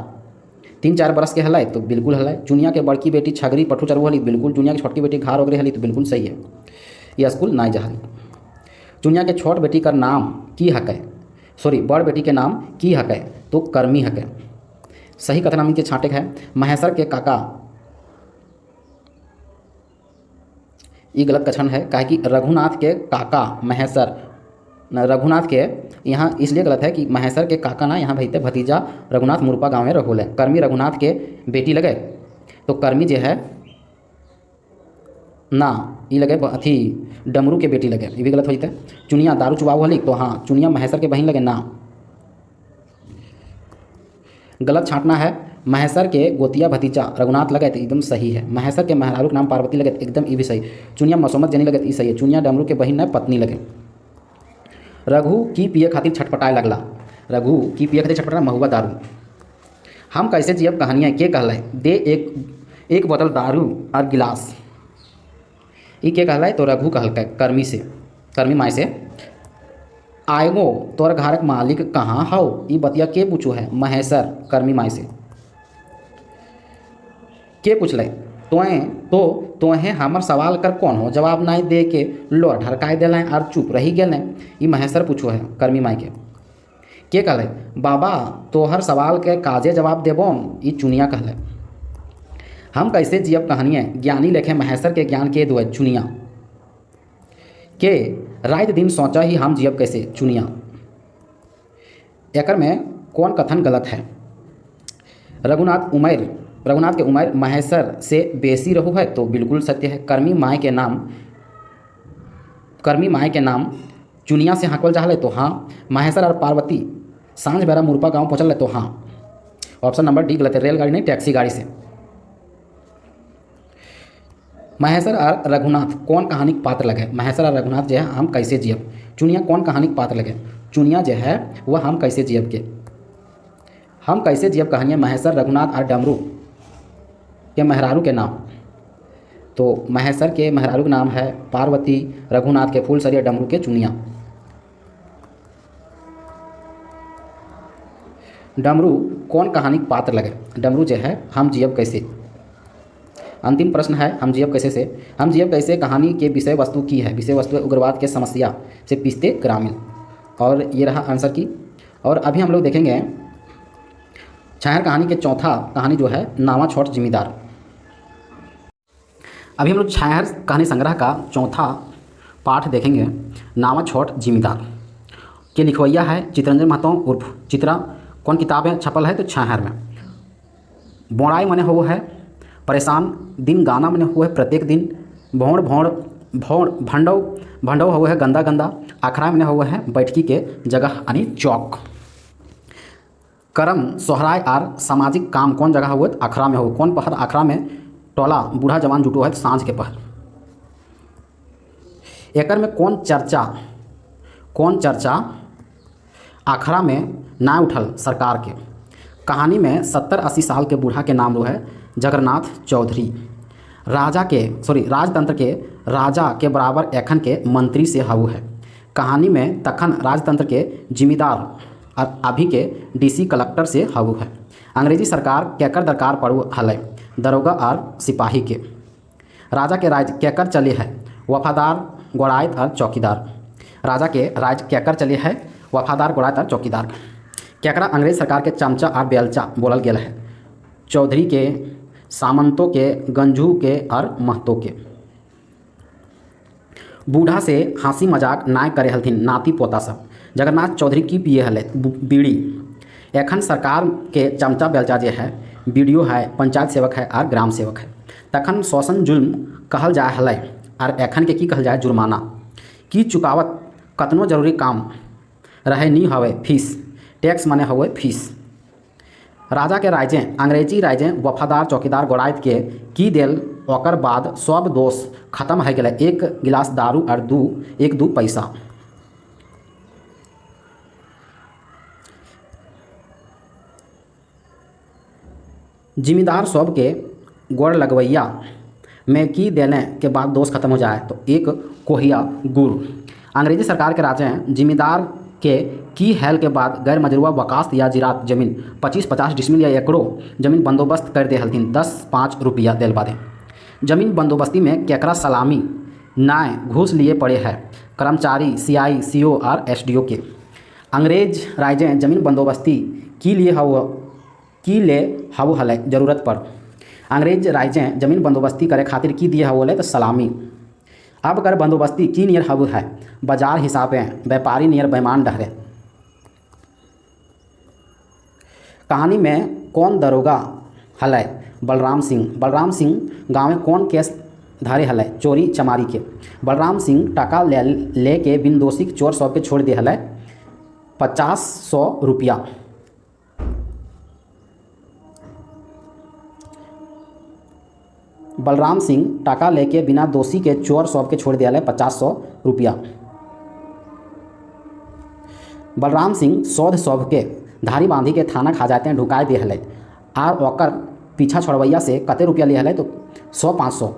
3-4 बरस के हलै तो बिल्कुल हलै। चुनिया के बड़की बेटी छगरी पट्टू चरवो हली बिल्कुल। चुनिया के छोटकी बेटी घार ओगरे हली तो बिल्कुल सही है। यह स्कूल ना जहली। चुनिया के छोट बेटी का नाम की हकै बड़ बेटी के नाम की हकै तो कर्मी हकै। सही कथन हम के छाटे है। महेसर के काका ये गलत कथन है काहे कि रघुनाथ के काका महेसर रघुनाथ के यहाँ इसलिए गलत है कि महेसर के काका ना यहाँ भैते भतीजा रघुनाथ मुरपा गाँव में रहोले। कर्मी रघुनाथ के बेटी लगे तो कर्मी जो है ना ये लगे अथी डमरू के बेटी लगे, ये भी गलत होते। चुनिया दारू चुबाऊ हलिक, तो हाँ चुनिया महेसर के बहन लगे ना। गलत छांटना है, महेसर के गोतिया भतीजा रघुनाथ लगे तो एकदम सही है। महेसर के मेहरारू के नाम पार्वती लगे तो एकदम ये भी सही। चुनिया मसोमत जनी लगे तो ये सही है। चुनिया डमरू के बहन न पत्नी लगे। रघु की पिए खातिर छटपटाए लगला, रघु की पिए खातिर छटपटाए महुआ दारू। हम कैसे जियब कहानियाँ के कहलाए, दे एक बोतल दारू और गिलास, ये के कहलाए तो रघु कहल कर्मी माई से। आएगो तोर घरक मालिक कहाँ हौ, ये बतिया के पूछू है, महेसर कर्मी माई से। के पूछल तोहें हमर सवाल कर कौन हो, जवाब नहीं दे के लो ढरकाए दिल और चुप रही गए। ये महेसर पूछो है कर्मी माई के कहल बाबा तोहर सवाल के काजे जवाब देबोन, ये चुनिया कहल। हम कैसे जियब कहानियाँ ज्ञानी लेखे महेसर के ज्ञान के दुआ चुनिया के रात दिन सोचा ही हम जियब कैसे चुनिया। एकर में कौन कथन गलत है। रघुनाथ के उम्र महेसर से बेसी रहू है तो बिल्कुल सत्य है। कर्मी माई के नाम चुनिया से हाँकल जा तो हाँ। महेसर और पार्वती सांझ बेरा मुरपा गांव पहुँचल तो हाँ। ऑप्शन नंबर डी गलत है, रेलगाड़ी नहीं टैक्सी गाड़ी से। महेसर और रघुनाथ कौन कहानी के पात्र लगे। महेसर और रघुनाथ जो है हम कैसे जियब। चुनिया कौन कहानी के पात्र लगे। चुनिया जो है वह हम कैसे जियब के। हम कैसे जियब कहानियाँ महेसर रघुनाथ और डमरू के मेहरारू के नाम। तो महेसर के मेहरारू का नाम है पार्वती, रघुनाथ के फूलसरिया, डमरू के चुनिया। डमरू कौन कहानी के पात्र लगे। डमरू जो है हम जियब कैसे। अंतिम प्रश्न है हम जियब कैसे से। हम जियब कैसे कहानी के विषय वस्तु की है। विषय वस्तु है उग्रवाद के समस्या से पिसते ग्रामीण, और ये रहा आंसर की। और अभी हम लोग देखेंगे छाया कहानी के चौथा कहानी जो है नावा छोट जिम्मेदार। अभी हम लोग छाया कहानी संग्रह का चौथा पाठ देखेंगे नावा छोट जिम्मेदार के लिखवैया है चित्रंजन महतो उर्फ चित्रा। कौन किताब है छपल है तो छाया में। बोड़ाई मने हो है परेशान, दिन गाना मने हुए प्रत्येक दिन, भौड़ भौड़ भौड़ भंडव हुआ है गंदा गंदा, आखड़ा मने हुआ है बैठकी के जगह यानी चौक। कर्म सोहराय आर सामाजिक काम कौन जगह हुए अखड़ा में हो। कौन पहर अखड़ा में टोला बूढ़ा जवान जुटो है सांझ के पहर। एकर में कौन चर्चा अखड़ा में ना उठल सरकार के। कहानी में 70-80 साल के बूढ़ा के नाम लो है जगन्नाथ चौधरी। राजतंत्र के राजा के बराबर एखन के मंत्री से हवु है। कहानी में तखन राजतंत्र के जिम्मेदार और अभी के डीसी कलेक्टर से हवु है। अंग्रेजी सरकार केकर दरकार पड़ू हल, दरोगा और सिपाही के। राजा के राज केकर चले है, वफादार गोड़ायत और चौकीदार। राजा के राज केकर चले है, वफादार गोड़ायत और चौकीदार। केकरा अंग्रेज सरकार के चमचा और बेलचा बोलल गेल है, चौधरी के, सामंतों के, गंजू के और महतो के। बूढ़ा से हंसी मजाक नाय करे हलथिन नाती पोता सब। जगन्नाथ चौधरी की पिए हले बीड़ी। एखन सरकार के चमचा बेलचा जे है बीडीओ है, पंचायत सेवक है और ग्राम सेवक है। तखन शोषण जुल्म कहल जाए हलै और एखन के की कहल जाए जुर्माना। की चुकावत कतनो जरूरी काम रहे नी हवे फीस, टैक्स माने हुए फीस। राजा के राइजें अंग्रेजी राइजें वफादार चौकीदार गोड़ायत के की देल, ओकर बाद सब दोष खत्म है गए। एक गिलास दारू और दू पैसा। जिम्मेदार सब के गोड़ लगवैया में की देने के बाद दोष खत्म हो जाए तो एक कोहिया गुड़। अंग्रेजी सरकार के राजें जिम्मेदार के की हैल के बाद गैर मजरूआ वकास या जिरात जमीन 25-50 डिसमिल या एकड़ो जमीन बंदोबस्त कर दे हलथिन 10-5 रुपया देल बादे। जमीन बंदोबस्ती में केकरा सलामी नाय घूस लिए पड़े है, कर्मचारी सीआई सीओ और एसडीओ के। अंग्रेज राइजें जमीन बंदोबस्ती की ले हवु हलै जरूरत पर। अंग्रेज राइजें जमीन बंदोबस्ती करे खातिर की दिए हवु हलै तो सलामी। अब कर बंदोबस्ती की नियर हवु है, बाजार हिसाबे व्यापारी नियर बेमान डहरे। कहानी में कौन दरोगा हलै, बलराम सिंह। बलराम सिंह गाँव में कौन केस धारे हलै चोरी चमारी के। बलराम सिंह टाका ले के बिन दोषी चोर सब के छोड़ दे हलै 50-100 रुपया। बलराम सिंह टाका लेके बिना दोषी के चोर सब के छोड़ दिया है 50-100 रुपया। बलराम सिंह सौध सब के धारी बांधी के थाना खा जाते हैं ढुकाए दे हलै आर ओकर पीछा छोड़वैया से कते रुपया लिए हलै तो 100-500।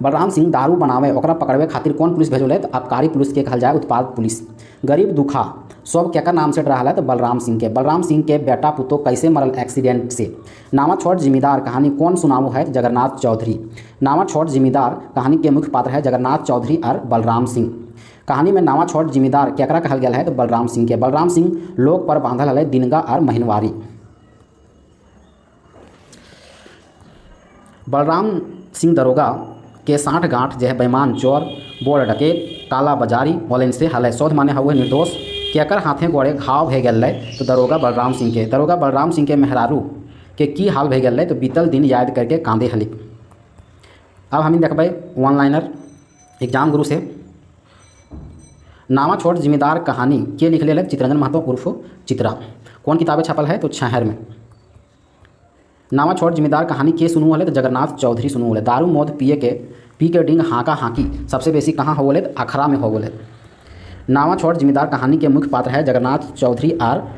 बलराम सिंह दारू बनावे ओकरा पकड़वे खातिर कौन पुलिस भेजल है तो आबकारी पुलिस के कहल जाए उत्पाद पुलिस। गरीब दुखा सब केकर नाम से रहा है तो बलराम सिंह के। बलराम सिंह के बेटा पुतो कैसे मरल एक्सीडेंट से। नामा छोड़ जिम्मेदार कहानी कौन सुनाऊ है जगन्नाथ चौधरी। नामा छोड़ जिम्मेदार कहानी के मुख्य पात्र है जगन्नाथ चौधरी और बलराम सिंह। कहानी में नामा छोड़ जिम्मेदार केकरा कहल गया है तो बलराम सिंह के। बलराम सिंह लोक पर बांधल है दिनगा और महीनवारी। बलराम सिंह दरोगा के 60 गांठ जो है बेईमान चोर बोर डकैत काला बाजारी वाले से हल शोध माने हुए निर्दोष केकर हाथे गोड़े घाव भे गए तो दरोगा बलराम सिंह के। दरोगा बलराम सिंह के मेहरारू के की हाल भे गए तो बीतल दिन याद करके कांदे हली। अब हम देखबै वन लाइनर एग्जाम गुरु से। नामा छोड़ जिम्मेदार कहानी के लिख ले चित्रंजन महतो उर्फ चित्रा। कौन किताबें छपल है तो छहर में। नामा छोड़ जिम्मेदार कहानी के सुनू हले तो जगन्नाथ चौधरी सुनू हले। दारू मौत पी के डिंग हाँका हाँकी सबसे बेसी कहाँ हो बोले तो अखरा में हो बोले। नामा छोड़ जिम्मेदार कहानी के मुख्य पात्र है जगन्नाथ चौधरी और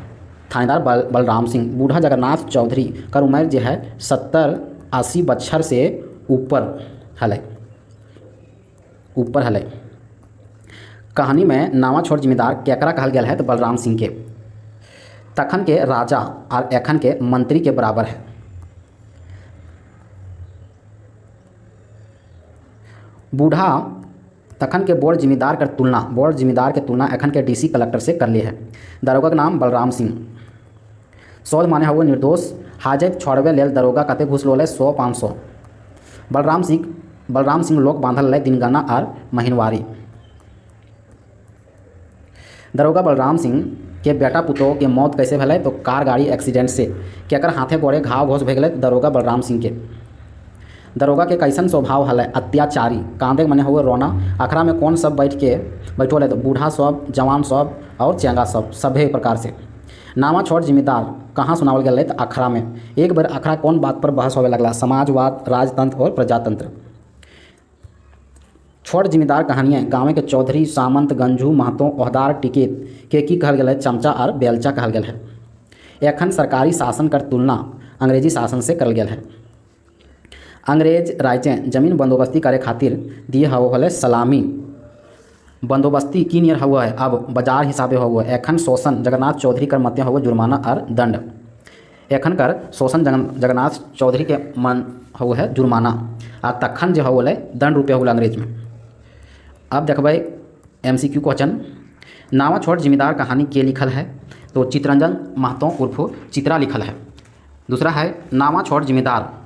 थानेदार बलराम सिंह। बूढ़ा जगन्नाथ चौधरी का उम्र जो है 70-80 बच्छर से ऊपर हले। कहानी में नामा छोड़ जिम्मेदार केकरा कहल गया है तो बलराम सिंह के। तखन के राजा और एखन के मंत्री के बराबर है। बूढ़ा तखन के बोर्ड जिम्मेदार के तुलना एखन के डीसी कलेक्टर से कर ली है। दरोगा का नाम बलराम सिंह। शोध माने हुए निर्दोष हाजत छोड़वे लेल दरोगा कते घूस लो 100-500। बलराम सिंह लोक बांधल है दिनगना और महीनवारी। दरोगा बलराम सिंह के बेटा पुतो के मौत कैसे भले तो कार गाड़ी एक्सीडेंट से। केकर हाथे गोड़े घाव घोष भे गए दरोगा बलराम सिंह के। दरोगा के कैसन स्वभाव हल अत्याचारी कांदे मने हुए रोना। अखरा में कौन सब बैठोल है तो बूढ़ा सब जवान सब और चेंगा सब सभे प्रकार से। नामा छोड़ जिम्मेदार कहाँ सुनावल गया तो अखरा में। एक बार अखरा कौन बात पर बहस होवे लगला समाजवाद राजतंत्र और प्रजातंत्र। छोड़ जिम्मेदार कहानियाँ गाँव के चौधरी सामंत गंजू महतो ओहदार टिकेत के की कहल गया चमचा और बेलचा कहल गया है। एखन सरकारी शासन कर तुलना अंग्रेजी शासन से करल गया है। अंग्रेज राइजें जमीन बंदोबस्ती करे खातिर दिए हवे सलामी बंदोबस्ती की नियर हुआ है अब बाजार हिसाबे हुआ है। एखन शोषण जगन्नाथ चौधरी कर मते हुए जुर्माना और दंड। एखन कर शोषण जगन्नाथ चौधरी के मन हुआ है जुर्माना और तखन जो हुआ दंड रुपया हुआ अंग्रेज में। अब देखबै MCQ क्वेश्चन। नामा छोड़ जिम्मेदार कहानी के लिखल है तो चित्रंजन महतो उर्फ चित्रा लिखल है। दूसरा है नामा छोड़ जिम्मेदार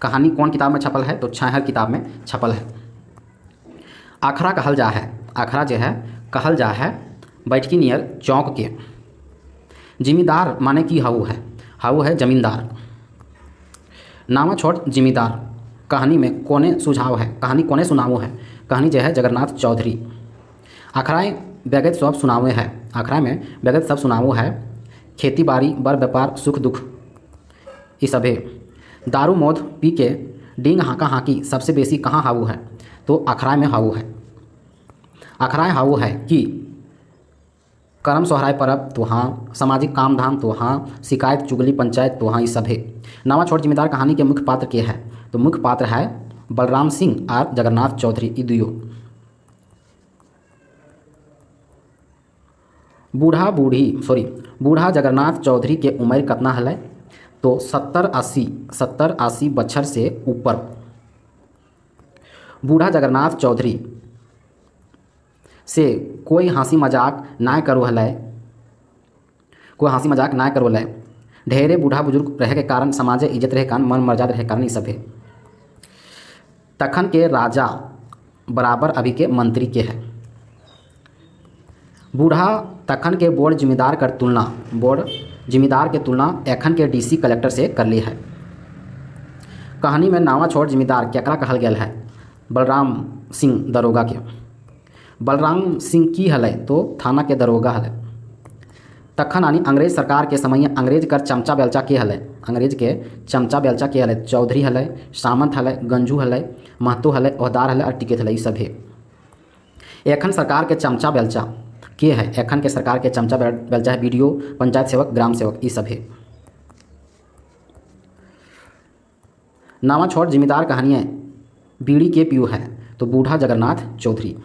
कहानी कौन किताब में छपल है तो छहर किताब में छपल है। अखरा कहल जा है। अखरा जो है कहल जा है बैठकी नियर चौक के। जिम्मेदार माने की हाउ है जमींदार। नामा छोड़ जिम्मेदार कहानी में कोने सुझाव है कहानी कोने सुनावो है। कहानी जो है जगन्नाथ चौधरी। अखराएँ व्यगत सब सुनावे है। अखरा में व्यगत सब सुनावो है। खेती बाड़ी बर व्यापार सुख दुख ये सभे। दारू मौत पी के डिंग हाँका हाँकी सबसे बेसी कहाँ हाउ है तो अखराय में हाउ है। अखराय हाउ है कि करम सोहराय परब तो हाँ सामाजिक काम धाम तो हाँ शिकायत चुगली पंचायत तो हाँ ये सभे। नामा छोड़ जिम्मेदार कहानी के मुख्य पात्र के है तो मुख्य पात्र है बलराम सिंह और जगन्नाथ चौधरी ये दुयो। बूढ़ा जगन्नाथ चौधरी के उम्र कितना है तो 70-80 बच्छर से ऊपर। बूढ़ा जगन्नाथ चौधरी से कोई हंसी मजाक ना करो हलै। ढेरे बूढ़ा बुजुर्ग रहे के कारण समाज इज्जत रहे कारण मन मर्यादा रहे कारण ये सब है। तखन के राजा बराबर अभी के मंत्री के है। बूढ़ा तखन के बोर्ड जिम्मेदार के तुलना एखन के डीसी कलेक्टर से कर ली है। कहानी में नामा छोड़ जिम्मेदार केकरा कहल गया है बलराम सिंह दरोगा के। बलराम सिंह की हलै तो थाना के दरोगा हलै। तखन यानी अंग्रेज सरकार के समय अंग्रेज कर चमचा बेलचा के हलै, अंग्रेज के चमचा बेलचा के हलै, चौधरी हलै, सामंत हलै, गंजू हलै, महतो हलै, ओहदार हलै और टिकैत हलै, ई सब है। एखन सरकार के चमचा बेलचा के है, एखन के सरकार के चमचा बेलचा है बीडीओ, पंचायत सेवक, ग्राम सेवक, ई सब है। नावा छोड़ जिम्मेदार कहानियाँ बीड़ी के पीयू है तो बूढ़ा जगन्नाथ चौधरी।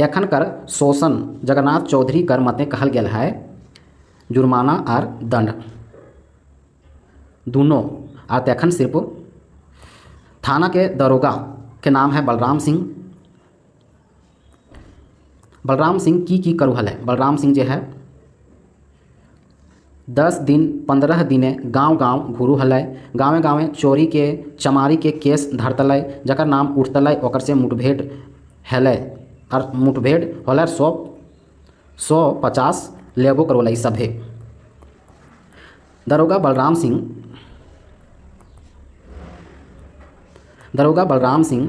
एखन कर शोषण जगन्नाथ चौधरी कर मते कहल गेल है जुर्माना और दंड दोनों। और तखन सिर्फ थाना के दरोगा के नाम है बलराम सिंह। बलराम सिंह की करू हल है, बलराम सिंह जो है 10 दिन 15 दिने गांव गांव घूरू हलै, गाँवे गाँवे चोरी के चमारी के केस धरतलै, जकर नाम उठतलै ओकर से मुठभेड़ हेलै और मुठभेड़ होलै 150 लेबो करवलै, ई सब है। दरोगा बलराम सिंह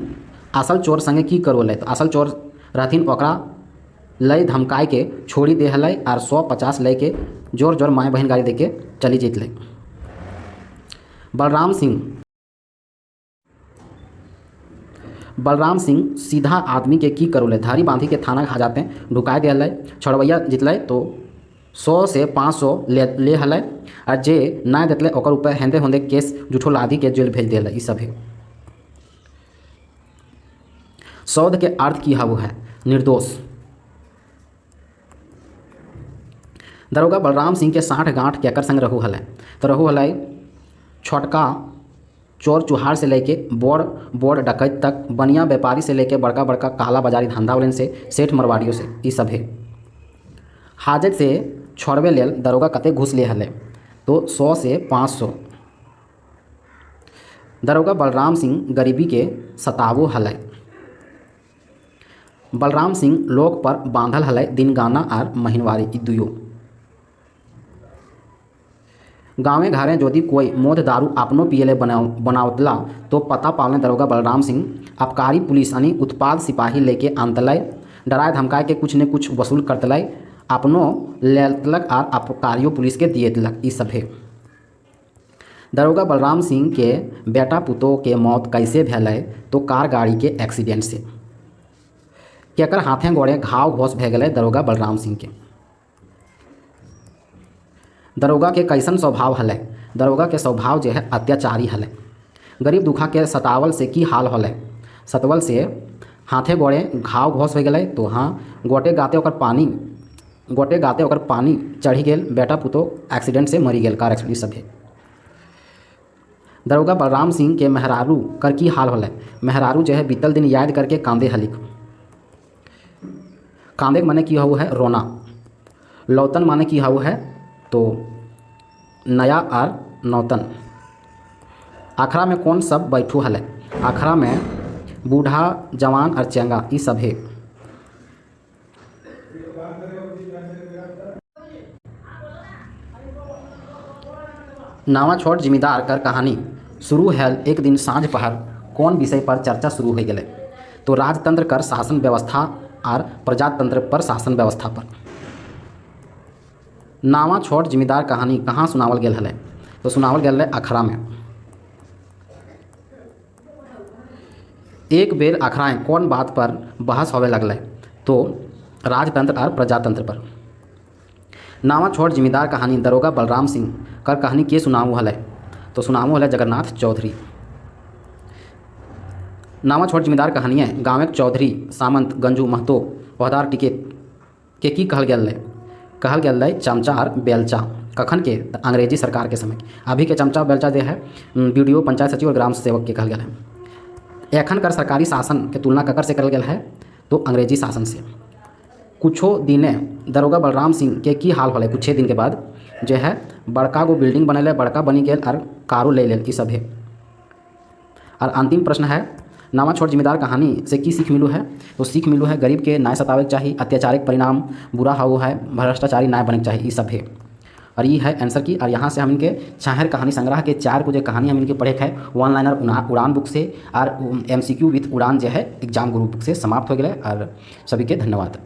असल चोर संगे की करवलै तो असल चोर रहथिन ओकरा लय धमकाय के छोड़ी दे हलै और 150 लय के जोर जोर माय बहन गाड़ी दे के चली जैतलै। बलराम सिंह सीधा आदमी के की करवलै, धारी बांधी के थाना खा जाते ढुकाए दे हलै, छोड़वैया जितलै तो 100 से 500 ले हलै और जे ना देतलै ओकर ऊपर हेंदे होंदे केस जुठो लादी के जेल भेज दिया, ई सब है। शौध के अर्थ की हबू है निर्दोष। दरोगा बलराम सिंह के 60 गांठ केकर संग रहू हलै तो रहू हलै छोटका चोर चुहार से लेके बोड़ डकैत तक, बनिया व्यापारी से लेके बड़का बड़का काला बाजारी धंधा वालन से सेठ मरवाड़ियों से, ई सब है। हाजत से छोड़बे लेल दरोगा कते घूस ले हलै तो 100 से 500। दरोगा बलराम सिंह गरीबी के सतावो हलै। बलराम सिंह लोक पर बांधल हलै दिनगाना और महीनवारी, ई दुयो। गाँवे घरे यदि कोई मोद दारू अपनो पियले बनावतला तो पता पावले दरोगा बलराम सिंह आबकारी पुलिस यानी उत्पाद सिपाही लेके आनतलै, डराए धमकाए के कुछ न कुछ वसूल करतलै, अपनो लेतलक और आबकारियों पुलिस के दिए दिलक, ई सब है। दरोगा बलराम सिंह के बेटा पुतोह के मौत कैसे भेलै तो कार गाड़ी के एक्सीडेंट से। केकर हाथे गोड़े घाव घोष भे गए दरोगा बलराम सिंह के। दरोगा के कैसन स्वभाव हलै, दरोगा के स्वभाव जो है अत्याचारी हलै। गरीब दुखा के सतावल से की हाल हलै, सतवल से हाथे गोड़े घाव घोष हो गए तो हाँ गोटे गाते ओकर पानी चढ़ी गेल, बेटा पुतोह एक्सीडेंट से मरी गेल, कार एक्सीडेंट सब है। दरोगा बलराम सिंह के मेहरारू कर की हाल हलै, मेहरारू जो है बीतल दिन याद करके कांदे हलिक। कांदे माने की हऊ है रोना, लौतन माने की हऊ है तो नया और नौतन। आखरा में कौन सब बैठू हलै, आखरा में बूढ़ा जवान और चेंगा, ई सब है। नावा छोड़ जिम्मेदार कर कहानी शुरू है एक दिन साँझ पहर कौन विषय पर चर्चा शुरू हो गए तो राजतंत्र कर शासन व्यवस्था और प्रजातंत्र पर शासन व्यवस्था पर। नावा छोड़ जिम्मेदार कहानी कहाँ सुनावल गेल हलै तो सुनावल गेल है अखड़ा में। एक बेर अखड़ाएँ कौन बात पर बहस होवे लगल तो राजतंत्र और प्रजातंत्र पर। नावा छोड़ जिम्मेदार कहानी दरोगा बलराम सिंह कर कहानी के सुनावू हलै तो सुनावू हलै जगन्नाथ चौधरी। नावा छोड़ जिम्मेदार कहानियाँ गाँव के चौधरी सामंत गंजू महतो ओहदार टिकैत के की कहल गेल चमचा और बेलचा कखन के अंग्रेजी सरकार के समय। अभी के चमचा बेलचा जो है बीडीओ पंचायत सचिव और ग्राम सेवक के कहल गेल है। एखन कर सरकारी शासन के तुलना ककर से करल गेल है तो अंग्रेजी शासन से। कुछो दिने दरोगा बलराम सिंह के की हाल होलै, कुछ दिन के बाद जो है बड़का गो बिल्डिंग बनल, बड़का बनी गेल और कारो ले लेल, ई सब है। और अंतिम प्रश्न है नावा छोड़ जिम्मेदार कहानी से की सीख मिलू है तो सीख मिलू है गरीब के न्याय सतावे चाहिए, अत्याचारिक परिणाम बुरा हो है, भ्रष्टाचारी न्याय बने चाहिए, ई सब है। और ये है आंसर की। और यहाँ से हम इनके छाहर कहानी संग्रह के 4 को जो कहानी हम इनके पढ़े है वन लाइनर उड़ान बुक से और MCQ विथ उड़ान जो है एग्जाम ग्रुप बुक से समाप्त हो गए। और सभी के धन्यवाद।